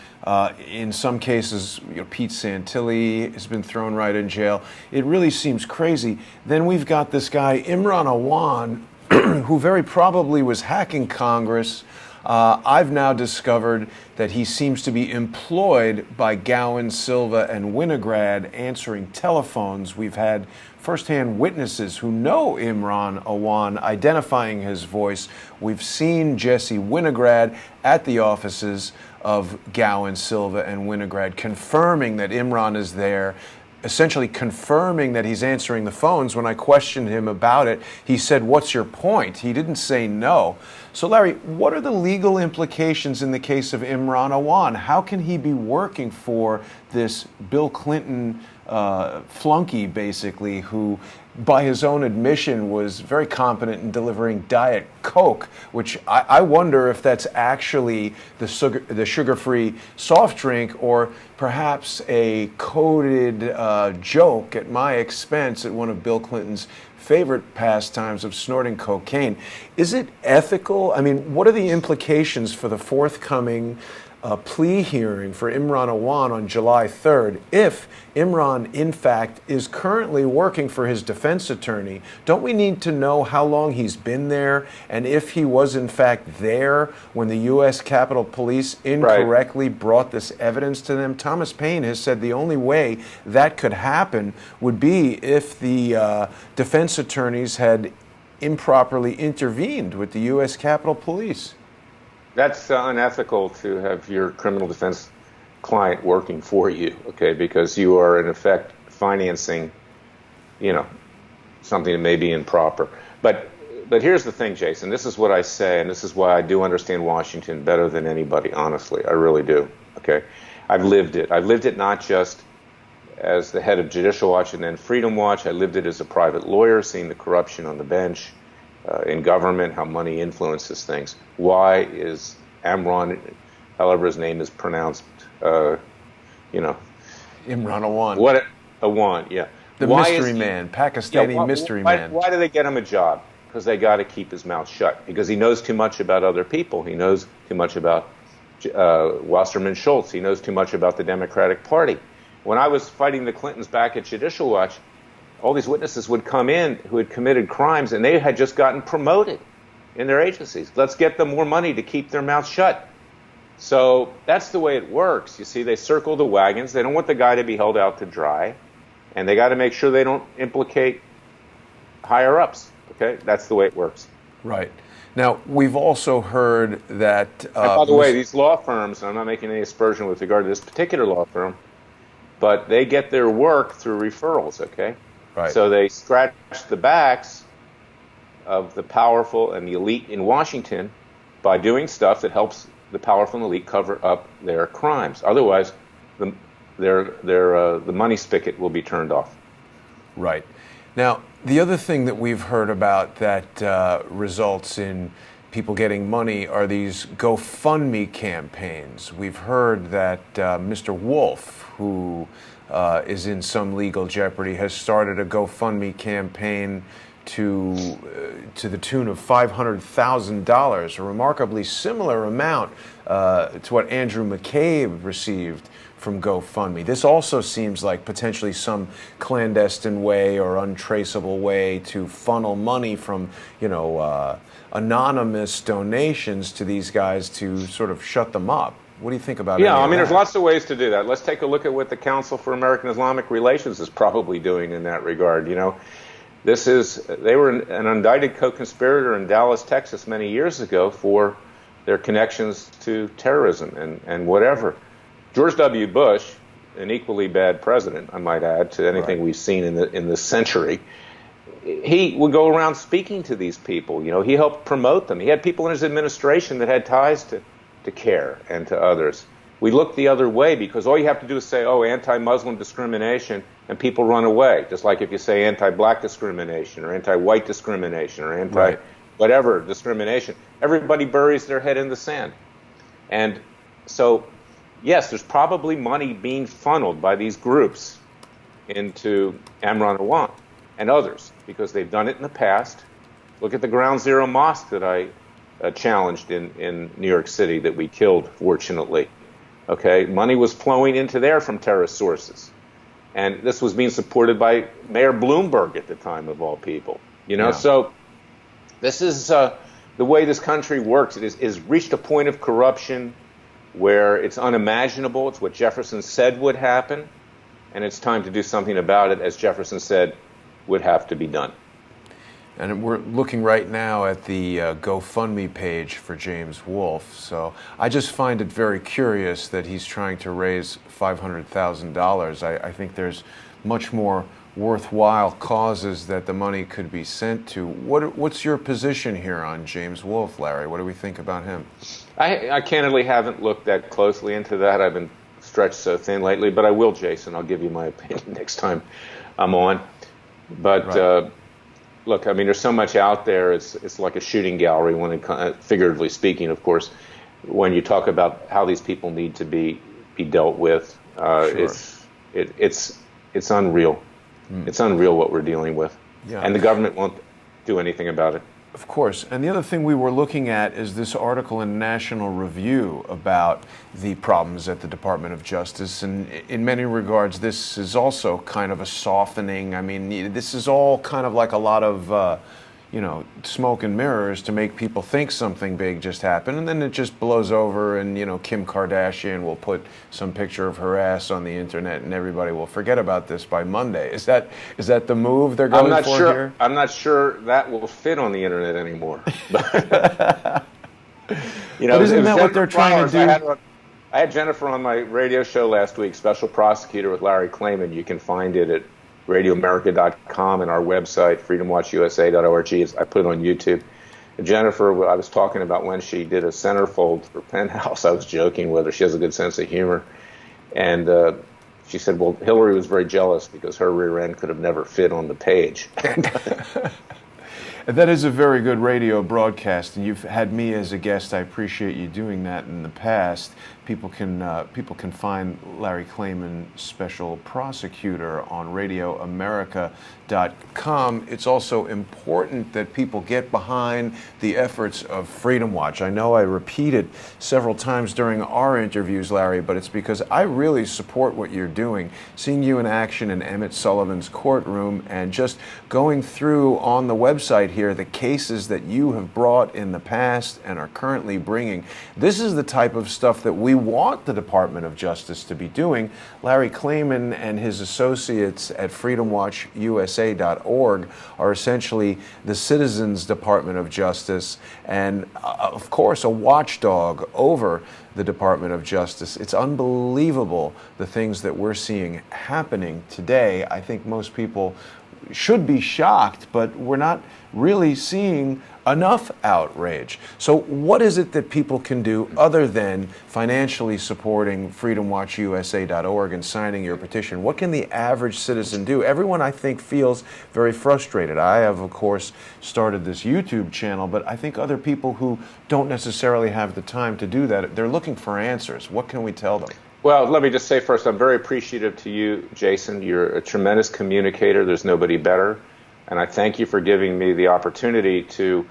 Speaker 1: In some cases, Pete Santilli has been thrown right in jail. It really seems crazy. Then we've got this guy, Imran Awan, who very probably was hacking Congress, I've now discovered that he seems to be employed by Gowan, Silva, and Winograd answering telephones. We've had firsthand witnesses who know Imran Awan identifying his voice. We've seen Jesse Winograd at the offices of Gowan, Silva, and Winograd confirming that Imran is there, essentially confirming that he's answering the phones. When I questioned him about it, he said, "What's your point?" He didn't say no. So, Larry, what are the legal implications in the case of Imran Awan? How can he be working for this Bill Clinton flunky, basically, who, by his own admission, was very competent in delivering Diet Coke, which I wonder if that's actually the sugar-free soft drink, or perhaps a coded joke at my expense at one of Bill Clinton's favorite pastimes of snorting cocaine. Is it ethical? I mean, what are the implications for the forthcoming plea hearing for Imran Awan on July 3rd, if Imran, in fact, is currently working for his defense attorney? Don't we need to know how long he's been there, and if he was, in fact, there when the U.S. Capitol Police incorrectly brought this evidence to them? Thomas Paine has said the only way that could happen would be if the defense attorneys had improperly intervened with the U.S. Capitol Police.
Speaker 2: That's unethical to have your criminal defense client working for you, okay, because you are in effect financing, something that may be improper. But here's the thing, Jason. This is what I say, and this is why I do understand Washington better than anybody, honestly. I really do, okay? I've lived it. I've lived it not just as the head of Judicial Watch and then Freedom Watch. I lived it as a private lawyer, seeing the corruption on the bench, in government, how money influences things. Why is Imran, however his name is pronounced,
Speaker 1: Imran Awan.
Speaker 2: What Awan, yeah.
Speaker 1: The mystery man, Pakistani mystery man.
Speaker 2: Why do they get him a job? Because they got to keep his mouth shut. Because he knows too much about other people. He knows too much about Wasserman Schultz. He knows too much about the Democratic Party. When I was fighting the Clintons back at Judicial Watch, all these witnesses would come in who had committed crimes, and they had just gotten promoted in their agencies. Let's get them more money to keep their mouths shut. So that's the way it works. You see, they circle the wagons. They don't want the guy to be held out to dry, and they got to make sure they don't implicate higher-ups. Okay, that's the way it works.
Speaker 1: Right. Now, we've also heard that...
Speaker 2: and by the way, these law firms, and I'm not making any aspersion with regard to this particular law firm, but they get their work through referrals, okay?
Speaker 1: Right.
Speaker 2: So they scratch the backs of the powerful and the elite in Washington by doing stuff that helps the powerful and elite cover up their crimes. Otherwise, the money spigot will be turned off.
Speaker 1: Right. Now, the other thing that we've heard about that results in people getting money are these GoFundMe campaigns. We've heard that Mr. Wolf, who is in some legal jeopardy, has started a GoFundMe campaign to the tune of $500,000, a remarkably similar amount to what Andrew McCabe received from GoFundMe. This also seems like potentially some clandestine way or untraceable way to funnel money from, anonymous donations to these guys to sort of shut them up. What do you think about it?
Speaker 2: Yeah, there's lots of ways to do that. Let's take a look at what the Council for American Islamic Relations is probably doing in that regard. They were an indicted co-conspirator in Dallas, Texas many years ago for their connections to terrorism and whatever. George W. Bush, an equally bad president, I might add, to anything we've seen in this century, he would go around speaking to these people. He helped promote them. He had people in his administration that had ties to CARE and to others. We look the other way because all you have to do is say, anti-Muslim discrimination, and people run away. Just like if you say anti-black discrimination or anti-white discrimination or anti-whatever discrimination, everybody buries their head in the sand. And so, yes, there's probably money being funneled by these groups into Imran Awan and others because they've done it in the past. Look at the Ground Zero Mosque that I challenged in New York City that we killed, fortunately. Okay, money was flowing into there from terrorist sources. And this was being supported by Mayor Bloomberg at the time, of all people. So this is the way this country works. It is reached a point of corruption where it's unimaginable. It's what Jefferson said would happen, and it's time to do something about it, as Jefferson said would have to be done.
Speaker 1: And we're looking right now at the GoFundMe page for James Wolfe. So I just find it very curious that he's trying to raise $500,000. I think there's much more worthwhile causes that the money could be sent to. What's your position here on James Wolfe, Larry? What do we think about him?
Speaker 2: I candidly haven't looked that closely into that. I've been stretched so thin lately, but I will, Jason. I'll give you my opinion next time I'm on. But
Speaker 1: Right.
Speaker 2: Look, I mean, there's so much out there. It's like a shooting gallery, when figuratively speaking, of course, when you talk about how these people need to be dealt with.
Speaker 1: Sure.
Speaker 2: It's unreal. It's unreal what we're dealing with.
Speaker 1: Yeah.
Speaker 2: And the government won't do anything about it.
Speaker 1: Of course. And the other thing we were looking at is this article in National Review about the problems at the Department of Justice. And in many regards, this is also kind of a softening. I mean, this is all kind of like a lot of, smoke and mirrors to make people think something big just happened. And then it just blows over and, Kim Kardashian will put some picture of her ass on the internet and everybody will forget about this by Monday. Is that the move they're going for here?
Speaker 2: I'm not sure that will fit on the internet anymore.
Speaker 1: But isn't that what they're trying to do?
Speaker 2: I had Jennifer on my radio show last week, Special Prosecutor with Larry Klayman. You can find it at radioamerica.com and our website, freedomwatchusa.org. I put it on YouTube. Jennifer, I was talking about when she did a centerfold for Penthouse. I was joking with her. She has a good sense of humor. And she said, well, Hillary was very jealous because her rear end could have never fit on the page.
Speaker 1: That is a very good radio broadcast, and you've had me as a guest. I appreciate you doing that in the past. People can find Larry Klayman, Special Prosecutor, on RadioAmerica.com. It's also important that people get behind the efforts of Freedom Watch. I know I repeat it several times during our interviews, Larry, but it's because I really support what you're doing. Seeing you in action in Emmett Sullivan's courtroom and just going through on the website here the cases that you have brought in the past and are currently bringing. This is the type of stuff that we want the Department of Justice to be doing. Larry Klayman and his associates at freedomwatchusa.org are essentially the Citizens Department of Justice and, of course, a watchdog over the Department of Justice. It's unbelievable the things that we're seeing happening today. I think most people should be shocked, but we're not really seeing enough outrage. So what is it that people can do other than financially supporting freedomwatchusa.org and signing your petition? What can the average citizen do? Everyone, I think, feels very frustrated. I have, of course, started this YouTube channel, but I think other people who don't necessarily have the time to do that, they're looking for answers. What can we tell them?
Speaker 2: Well, let me just say first, I'm very appreciative to you, Jason. You're a tremendous communicator. There's nobody better. And I thank you for giving me the opportunity to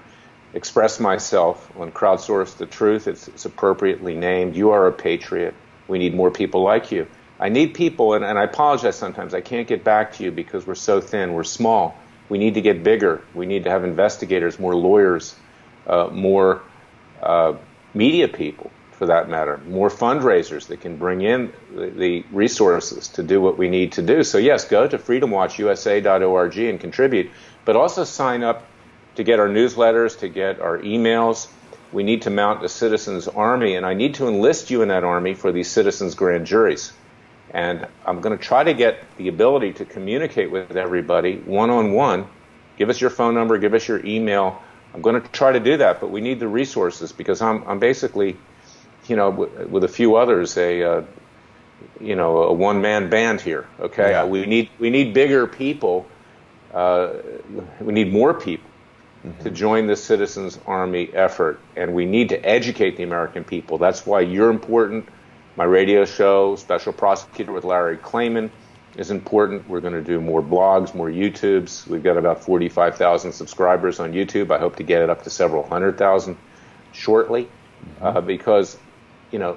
Speaker 2: express myself on Crowdsource the Truth. It's appropriately named. You are a patriot. We need more people like you. I need people, and I apologize sometimes. I can't get back to you because we're so thin. We're small. We need to get bigger. We need to have investigators, more lawyers, more media people, for that matter, more fundraisers that can bring in the resources to do what we need to do. So yes, go to freedomwatchusa.org and contribute, but also sign up to get our newsletters, to get our emails. We need to mount a citizens army, and I need to enlist you in that army for these citizens grand juries. And I'm going to try to get the ability to communicate with everybody one-on-one. Give us your phone number, give us your email. I'm going to try to do that, but we need the resources because I'm basically, with a few others, a one-man band here. Okay,
Speaker 1: Yeah.
Speaker 2: We need bigger people. We need more people to join the Citizens Army effort, and we need to educate the American people. That's why you're important. My radio show, Special Prosecutor with Larry Klayman, is important. We're going to do more blogs, more YouTubes. We've got about 45,000 subscribers on YouTube. I hope to get it up to several 100,000 shortly, because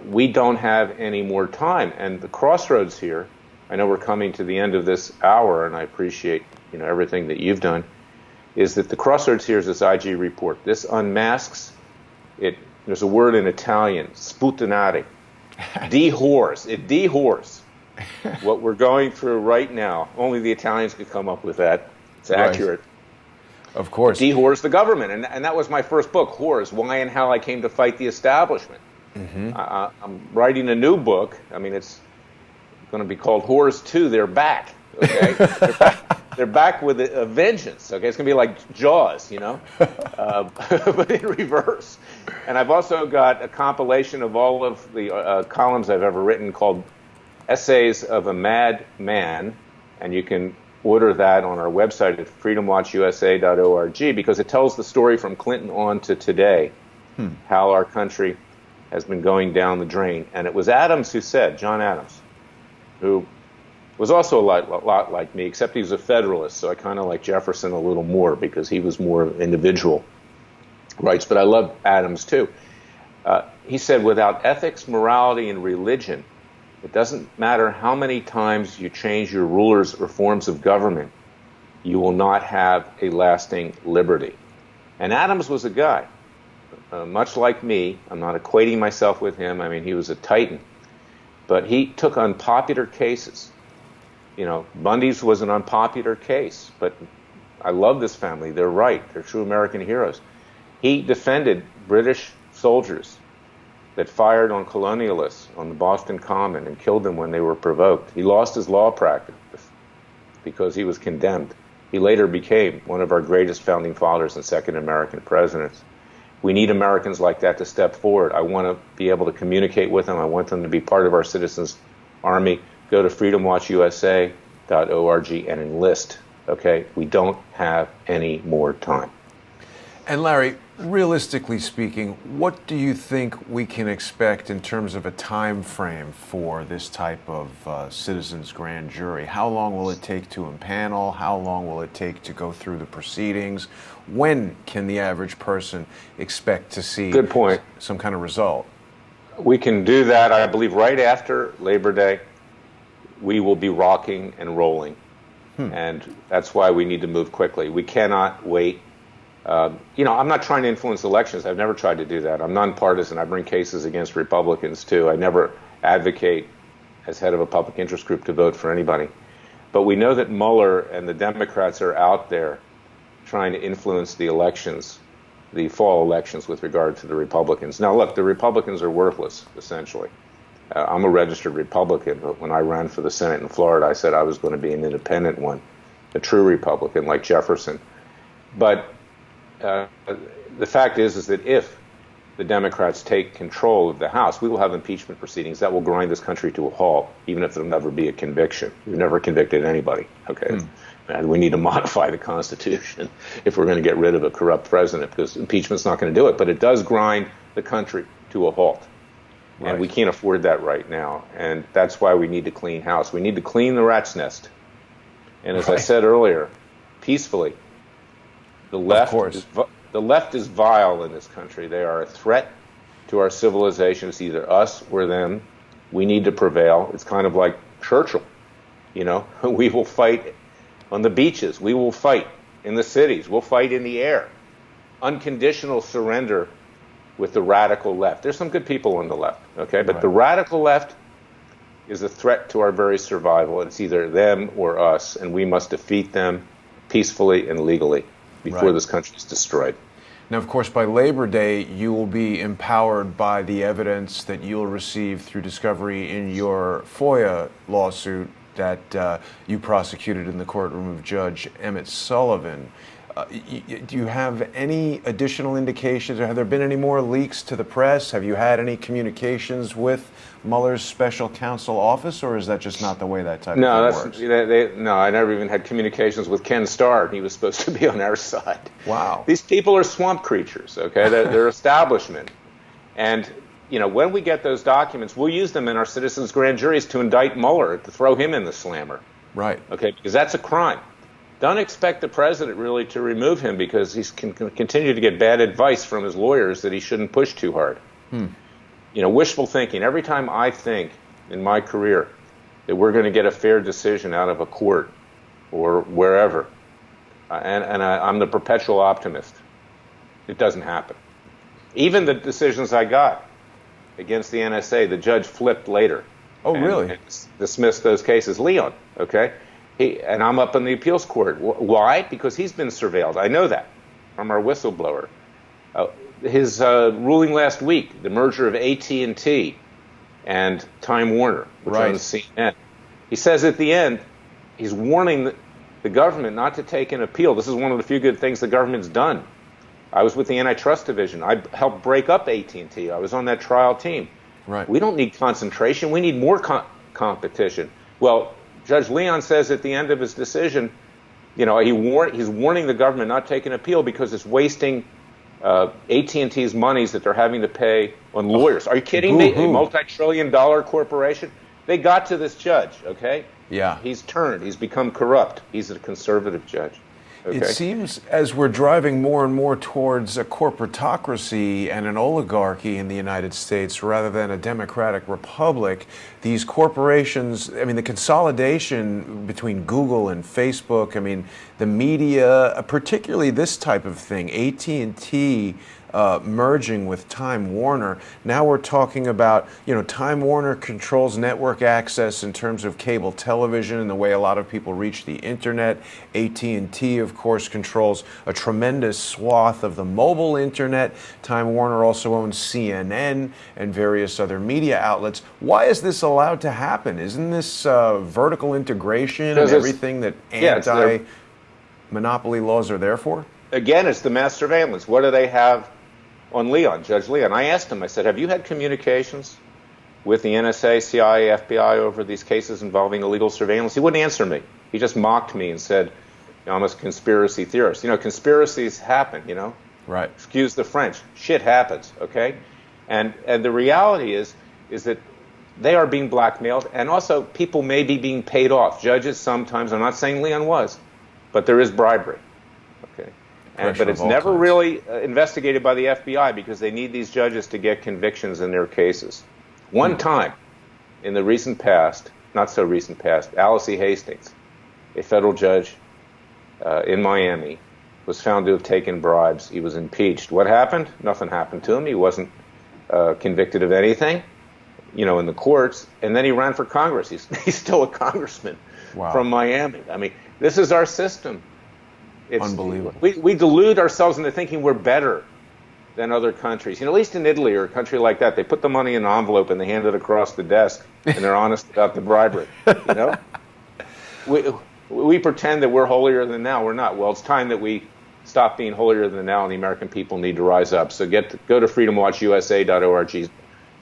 Speaker 2: we don't have any more time. And the crossroads here, I know we're coming to the end of this hour, and I appreciate everything that you've done. is that the crossroads here is this IG report. This unmasks it. There's a word in Italian, sputanare, dehors. It dehors what we're going through right now. Only the Italians could come up with that. It's accurate.
Speaker 1: Right. Of course.
Speaker 2: It dehors the government. And that was my first book, Whores, Why and How I Came to Fight the Establishment. Mm-hmm. I'm writing a new book. I mean, it's going to be called Whores 2, They're Back. Okay? They're back with a vengeance. Okay, it's going to be like Jaws, you know, but in reverse. And I've also got a compilation of all of the columns I've ever written called Essays of a Mad Man, and you can order that on our website at freedomwatchusa.org because it tells the story from Clinton on to today, how our country has been going down the drain. And it was Adams who said, John Adams, who was also a lot like me, except he was a Federalist, so I kind of like Jefferson a little more because he was more individual rights, but I love Adams too. He said, without ethics, morality, and religion, it doesn't matter how many times you change your rulers or forms of government, you will not have a lasting liberty. And Adams was a guy, much like me. I'm not equating myself with him. I mean, he was a titan. But he took unpopular cases. You know, Bundy's was an unpopular case, but I love this family. They're right. They're true American heroes. He defended British soldiers that fired on colonialists on the Boston Common and killed them when they were provoked. He lost his law practice because he was condemned. He later became one of our greatest founding fathers and second American presidents. We need Americans like that to step forward. I want to be able to communicate with them. I want them to be part of our citizens' army. Go to freedomwatchusa.org and enlist. Okay? We don't have any more time.
Speaker 1: And Larry, realistically speaking, what do you think we can expect in terms of a time frame for this type of citizens' grand jury? How long will it take to impanel? How long will it take to go through the proceedings? When can the average person expect to see
Speaker 2: Good point.
Speaker 1: Some kind of result?
Speaker 2: We can do that, I believe, right after Labor Day. We will be rocking and rolling. And that's why we need to move quickly. We cannot wait. I'm not trying to influence elections. I've never tried to do that. I'm nonpartisan. I bring cases against Republicans, too. I never advocate, as head of a public interest group, to vote for anybody. But we know that Mueller and the Democrats are out there trying to influence the elections, the fall elections, with regard to the Republicans. Now, look, the Republicans are worthless, essentially. I'm a registered Republican, but when I ran for the Senate in Florida, I said I was going to be an independent one, a true Republican like Jefferson. But the fact is that if the Democrats take control of the House, we will have impeachment proceedings that will grind this country to a halt, even if there'll never be a conviction. We've never convicted anybody, okay? And we need to modify the Constitution if we're going to get rid of a corrupt president, because impeachment's not going to do it. But it does grind the country to a halt. Right. And we can't afford that right now. And that's why we need to clean house. We need to clean the rat's nest. And as I said earlier, peacefully. The left is vile in this country. They are a threat to our civilization. It's either us or them. We need to prevail. It's kind of like Churchill. You know, we will fight on the beaches. We will fight in the cities. We'll fight in the air. Unconditional surrender with the radical left. There's some good people on the left, okay? But the radical left is a threat to our very survival. It's either them or us, and we must defeat them peacefully and legally before this country is destroyed.
Speaker 1: Now, of course, by Labor Day, you will be empowered by the evidence that you'll receive through discovery in your FOIA lawsuit that you prosecuted in the courtroom of Judge Emmett Sullivan. Do you have any additional indications, or have there been any more leaks to the press? Have you had any communications with Mueller's special counsel office, or is that just not the way that type of thing works?
Speaker 2: No, I never even had communications with Ken Starr. He was supposed to be on our side.
Speaker 1: Wow.
Speaker 2: These people are swamp creatures, okay? They're establishment. And, you know, when we get those documents, we'll use them in our citizens' grand juries to indict Mueller, to throw him in the slammer.
Speaker 1: Right.
Speaker 2: Okay, because that's a crime. Don't expect the president really to remove him because he can continue to get bad advice from his lawyers that he shouldn't push too hard. You know, wishful thinking. Every time I think in my career that we're going to get a fair decision out of a court or wherever, I'm the perpetual optimist. It doesn't happen. Even the decisions I got against the NSA, the judge flipped later.
Speaker 1: Oh, really?
Speaker 2: And dismissed those cases. Leon, okay? And I'm up in the appeals court. Why? Because he's been surveilled. I know that from our whistleblower. His ruling last week, the merger of AT&T and Time Warner, which owns CNN. He says at the end, he's warning the government not to take an appeal. This is one of the few good things the government's done. I was with the antitrust division. I helped break up AT&T. I was on that trial team.
Speaker 1: Right.
Speaker 2: We don't need concentration. We need more competition. Well, Judge Leon says at the end of his decision, he's warning the government not to take an appeal because it's wasting AT&T's monies that they're having to pay on lawyers. Are you kidding me? A multi-trillion-dollar corporation? They got to this judge, okay?
Speaker 1: Yeah.
Speaker 2: He's turned. He's become corrupt. He's a conservative judge. Okay?
Speaker 1: It seems as we're driving more and more towards a corporatocracy and an oligarchy in the United States rather than a democratic republic, these corporations, the consolidation between Google and Facebook, the media, particularly this type of thing, AT&T merging with Time Warner. Now we're talking about, Time Warner controls network access in terms of cable television and the way a lot of people reach the internet. AT&T, of course, controls a tremendous swath of the mobile internet. Time Warner also owns CNN and various other media outlets. Why is this allowed to happen? Isn't this vertical integration and everything that anti-monopoly laws are there for?
Speaker 2: Again, it's the mass surveillance. What do they have on Leon, Judge Leon? I asked him, I said, have you had communications with the NSA, CIA, FBI over these cases involving illegal surveillance? He wouldn't answer me. He just mocked me and said, I'm a conspiracy theorist. Conspiracies happen,
Speaker 1: Right.
Speaker 2: Excuse the French. Shit happens, okay? And the reality is that they are being blackmailed, and also people may be being paid off. Judges sometimes, I'm not saying Leon was, but there is bribery, okay? But it's never really investigated by the FBI because they need these judges to get convictions in their cases. One time in the recent past, not so recent past, Alice E. Hastings, a federal judge in Miami, was found to have taken bribes. He was impeached. What happened? Nothing happened to him. He wasn't convicted of anything, in the courts. And then he ran for Congress. He's still a congressman from Miami. This is our system. It's unbelievable. We delude ourselves into thinking we're better than other countries. At least in Italy or a country like that, they put the money in an envelope and they hand it across the desk, and they're honest about the bribery. We pretend that we're holier than thou. We're not. Well, it's time that we stop being holier than thou, and the American people need to rise up. So go to freedomwatchusa.org,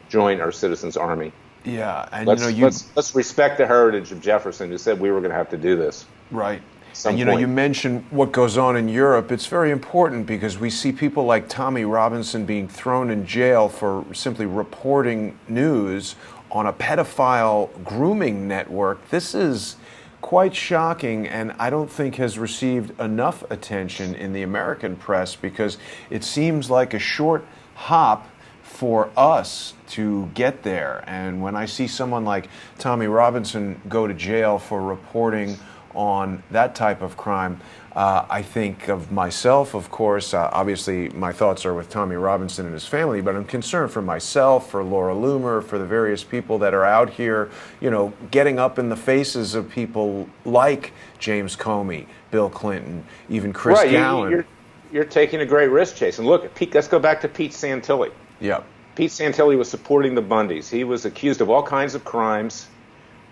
Speaker 2: join our citizens' army.
Speaker 1: Yeah, and
Speaker 2: let's respect the heritage of Jefferson, who said we were going to have to do this.
Speaker 1: Right. And you mentioned what goes on in Europe. It's very important because we see people like Tommy Robinson being thrown in jail for simply reporting news on a pedophile grooming network. This is quite shocking, and I don't think has received enough attention in the American press because it seems like a short hop for us to get there. And when I see someone like Tommy Robinson go to jail for reporting on that type of crime, I think of myself, of course. Obviously, my thoughts are with Tommy Robinson and his family, but I'm concerned for myself, for Laura Loomer, for the various people that are out here, getting up in the faces of people like James Comey, Bill Clinton, even Chris Gallen.
Speaker 2: You're taking a great risk, Jason. Look, let's go back to Pete Santilli.
Speaker 1: Yeah.
Speaker 2: Pete Santilli was supporting the Bundys. He was accused of all kinds of crimes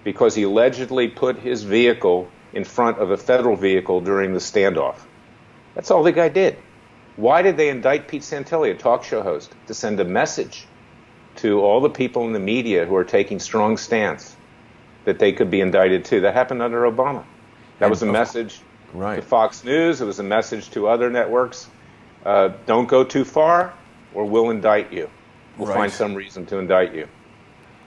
Speaker 2: because he allegedly put his vehicle in front of a federal vehicle during the standoff. That's all the guy did. Why did they indict Pete Santilli, a talk show host, to send a message to all the people in the media who are taking strong stance that they could be indicted too? That happened under Obama. That was a message to Fox News. It was a message to other networks. Don't go too far or we'll indict you. We'll find some reason to indict you.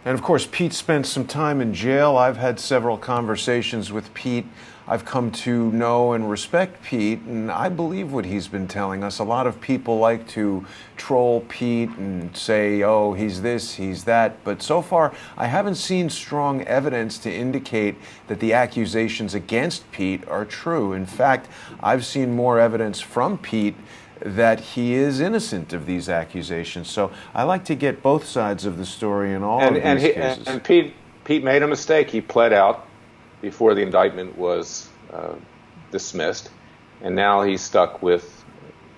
Speaker 1: And of course, Pete spent some time in jail. I've had several conversations with Pete. I've come to know and respect Pete, and I believe what he's been telling us. A lot of people like to troll Pete and say, oh, he's this, he's that. But so far, I haven't seen strong evidence to indicate that the accusations against Pete are true. In fact, I've seen more evidence from Pete that he is innocent of these accusations. So I like to get both sides of the story in all of these cases.
Speaker 2: And Pete made a mistake. He pled out before the indictment was dismissed, and now he's stuck with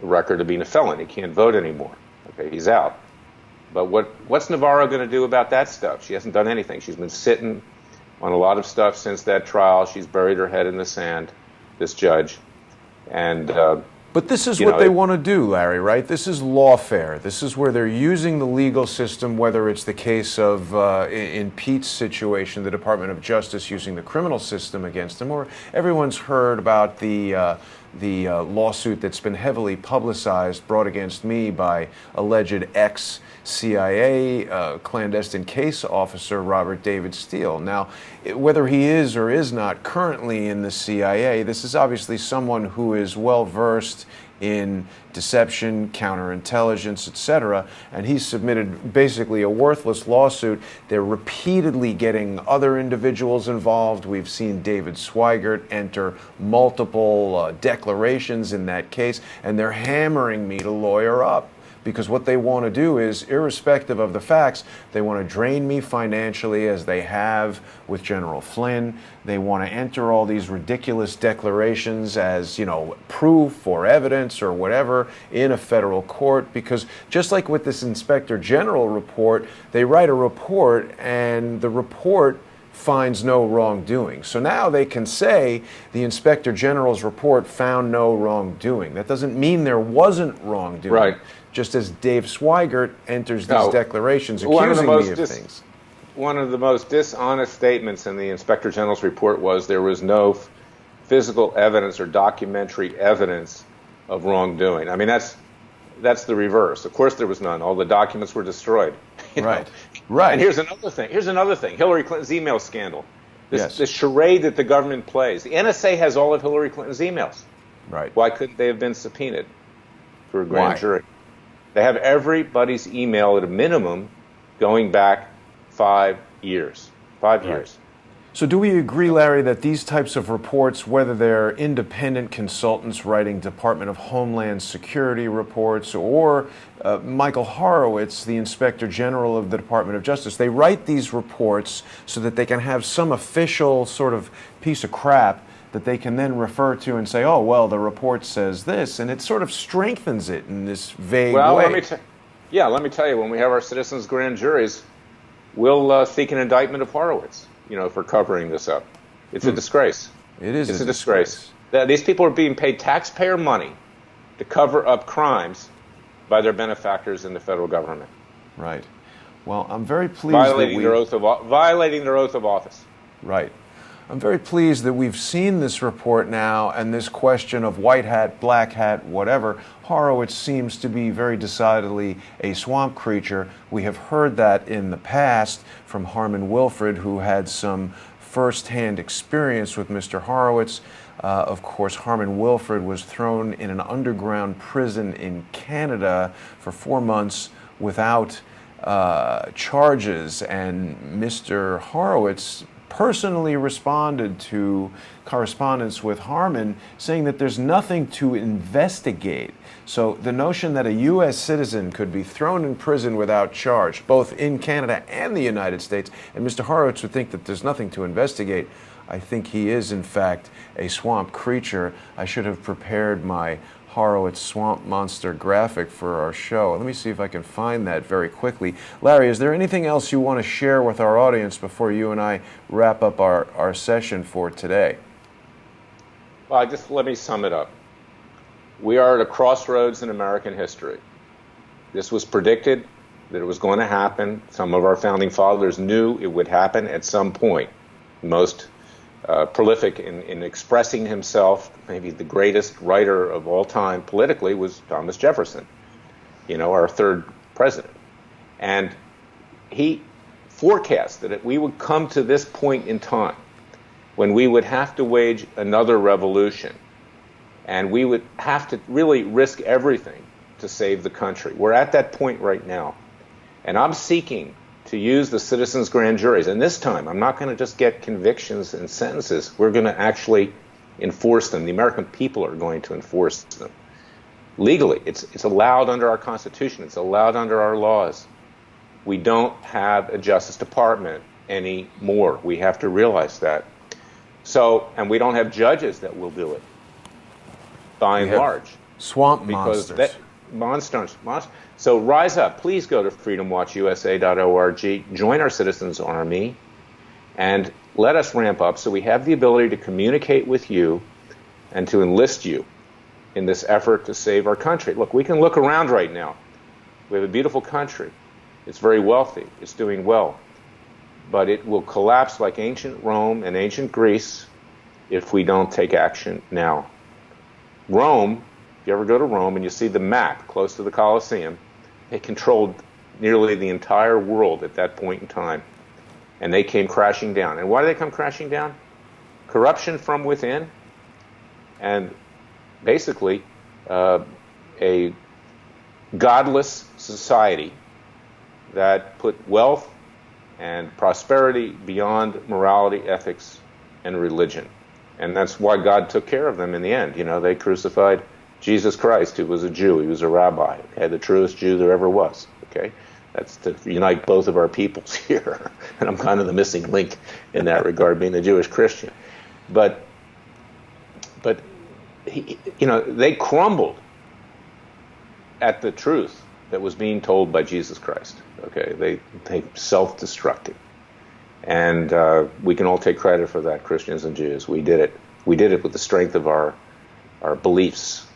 Speaker 2: a record of being a felon. He can't vote anymore. Okay, he's out. But what's Navarro going to do about that stuff? She hasn't done anything. She's been sitting on a lot of stuff since that trial. She's buried her head in the sand, this judge. And
Speaker 1: but this is what they want to do, Larry, right? This is lawfare. This is where they're using the legal system, whether it's the case of, in Pete's situation, the Department of Justice using the criminal system against him, or everyone's heard about the lawsuit that's been heavily publicized, brought against me by alleged ex-CIA clandestine case officer Robert David Steele. Now, whether he is or is not currently in the CIA, this is obviously someone who is well-versed in deception, counterintelligence, etc., and he's submitted basically a worthless lawsuit. They're repeatedly getting other individuals involved. We've seen David Swigert enter multiple declarations in that case, and they're hammering me to lawyer up. Because what they want to do is, irrespective of the facts, they want to drain me financially, as they have with General Flynn. They want to enter all these ridiculous declarations as, proof or evidence or whatever in a federal court. Because just like with this Inspector General report, they write a report and the report finds no wrongdoing. So now they can say the Inspector General's report found no wrongdoing. That doesn't mean there wasn't wrongdoing.
Speaker 2: Right.
Speaker 1: Just as Dave Swigert enters these declarations accusing me of things.
Speaker 2: One of the most dishonest statements in the Inspector General's report was there was no physical evidence or documentary evidence of wrongdoing. I mean, that's the reverse. Of course there was none. All the documents were destroyed.
Speaker 1: Right. Right.
Speaker 2: And here's another thing. Hillary Clinton's email scandal. This charade that the government plays. The NSA has all of Hillary Clinton's emails.
Speaker 1: Right.
Speaker 2: Why couldn't they have been subpoenaed for a grand jury? They have everybody's email at a minimum going back 5 years. 5 years.
Speaker 1: So do we agree, Larry, that these types of reports, whether they're independent consultants writing Department of Homeland Security reports or Michael Horowitz, the Inspector General of the Department of Justice, they write these reports so that they can have some official sort of piece of crap that they can then refer to and say, oh, well, the report says this, and it sort of strengthens it in this vague way.
Speaker 2: Let me tell you, when we have our citizens' grand juries, we'll seek an indictment of Horowitz, for covering this up. It's a disgrace. It's a disgrace. These people are being paid taxpayer money to cover up crimes by their benefactors in the federal government.
Speaker 1: Right. Well, I'm very pleased
Speaker 2: violating their oath of office.
Speaker 1: Right. I'm very pleased that we've seen this report now, and this question of white hat, black hat, whatever. Horowitz seems to be very decidedly a swamp creature. We have heard that in the past from Harmon Wilfred, who had some first-hand experience with Mr. Horowitz. Of course, Harmon Wilfred was thrown in an underground prison in Canada for 4 months without charges, and Mr. Horowitz personally responded to correspondence with Harmon saying that there's nothing to investigate. So the notion that a U.S. citizen could be thrown in prison without charge, both in Canada and the United States, and Mr. Horowitz would think that there's nothing to investigate, I think he is, in fact, a swamp creature. I should have prepared my Horowitz swamp monster graphic for our show. Let me see if I can find that very quickly. Larry, is there anything else you want to share with our audience before you and I wrap up our session for today?
Speaker 2: Well, let me sum it up. We are at a crossroads in American history. This was predicted that it was going to happen. Some of our founding fathers knew it would happen at some point. Most prolific in expressing himself, maybe the greatest writer of all time politically, was Thomas Jefferson, our third president. And he forecast that we would come to this point in time when we would have to wage another revolution, and we would have to really risk everything to save the country. We're at that point right now. And I'm seeking to use the citizens' grand juries. And this time, I'm not going to just get convictions and sentences. We're going to actually enforce them. The American people are going to enforce them. Legally, it's allowed under our Constitution. It's allowed under our laws. We don't have a Justice Department anymore. We have to realize that. So, and we don't have judges that will do it, by and large.
Speaker 1: Swamp monsters.
Speaker 2: Monsters. So rise up. Please go to freedomwatchusa.org. Join our Citizens Army, and let us ramp up so we have the ability to communicate with you and to enlist you in this effort to save our country. Look, we can look around right now. We have a beautiful country. It's very wealthy. It's doing well. But it will collapse like ancient Rome and ancient Greece if we don't take action now. Rome, if you ever go to Rome and you see the map close to the Colosseum, they controlled nearly the entire world at that point in time. And they came crashing down. And why did they come crashing down? Corruption from within, and basically a godless society that put wealth and prosperity beyond morality, ethics, and religion. And that's why God took care of them in the end. You know, they crucified Jesus Christ, who was a Jew. He was a rabbi, okay, the truest Jew there ever was, okay? That's to unite both of our peoples here. And I'm kind of the missing link in that regard, being a Jewish Christian. But they crumbled at the truth that was being told by Jesus Christ, okay? They self-destructed. And we can all take credit for that, Christians and Jews. We did it. We did it with the strength of our beliefs.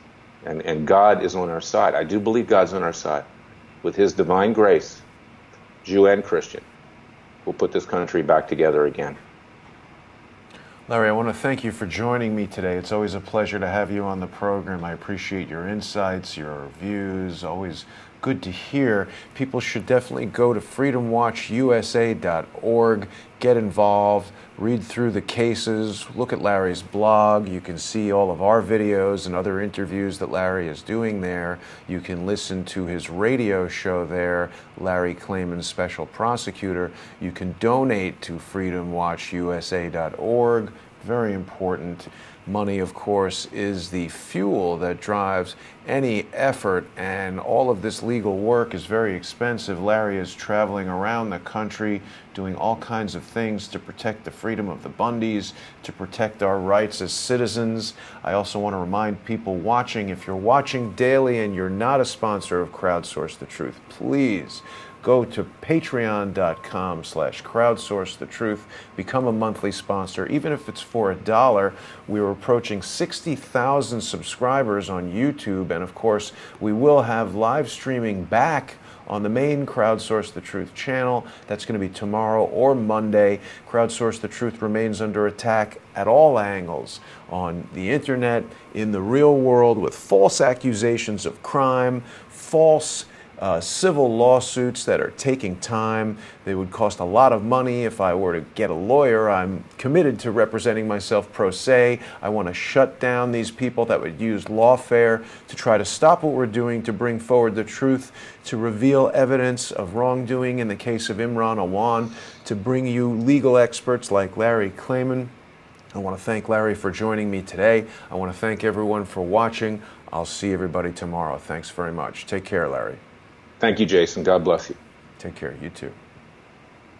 Speaker 2: And God is on our side. I do believe God's on our side. With his divine grace, Jew and Christian, we'll put this country back together again.
Speaker 1: Larry, I want to thank you for joining me today. It's always a pleasure to have you on the program. I appreciate your insights, your views, always good to hear. People should definitely go to freedomwatchusa.org, get involved, read through the cases, look at Larry's blog. You can see all of our videos and other interviews that Larry is doing there. You can listen to his radio show there, Larry Klayman, Special Prosecutor. You can donate to freedomwatchusa.org. Very important. Money, of course, is the fuel that drives any effort, and all of this legal work is very expensive. Larry is traveling around the country doing all kinds of things to protect the freedom of the Bundys, to protect our rights as citizens. I also want to remind people watching, if you're watching daily and you're not a sponsor of Crowdsource the Truth, please go to patreon.com/crowdsourcethetruth. Become a monthly sponsor, even if it's for $1. We're approaching 60,000 subscribers on YouTube, and of course, we will have live streaming back on the main Crowdsource the Truth channel. That's going to be tomorrow or Monday. Crowdsource the Truth remains under attack at all angles, on the internet, in the real world, with false accusations of crime, false civil lawsuits that are taking time. They would cost a lot of money if I were to get a lawyer. I'm committed to representing myself pro se. I want to shut down these people that would use lawfare to try to stop what we're doing, to bring forward the truth, to reveal evidence of wrongdoing in the case of Imran Awan, to bring you legal experts like Larry Klayman. I want to thank Larry for joining me today. I want to thank everyone for watching. I'll see everybody tomorrow. Thanks very much. Take care, Larry.
Speaker 2: Thank you, Jason. God bless you.
Speaker 1: Take care. You too.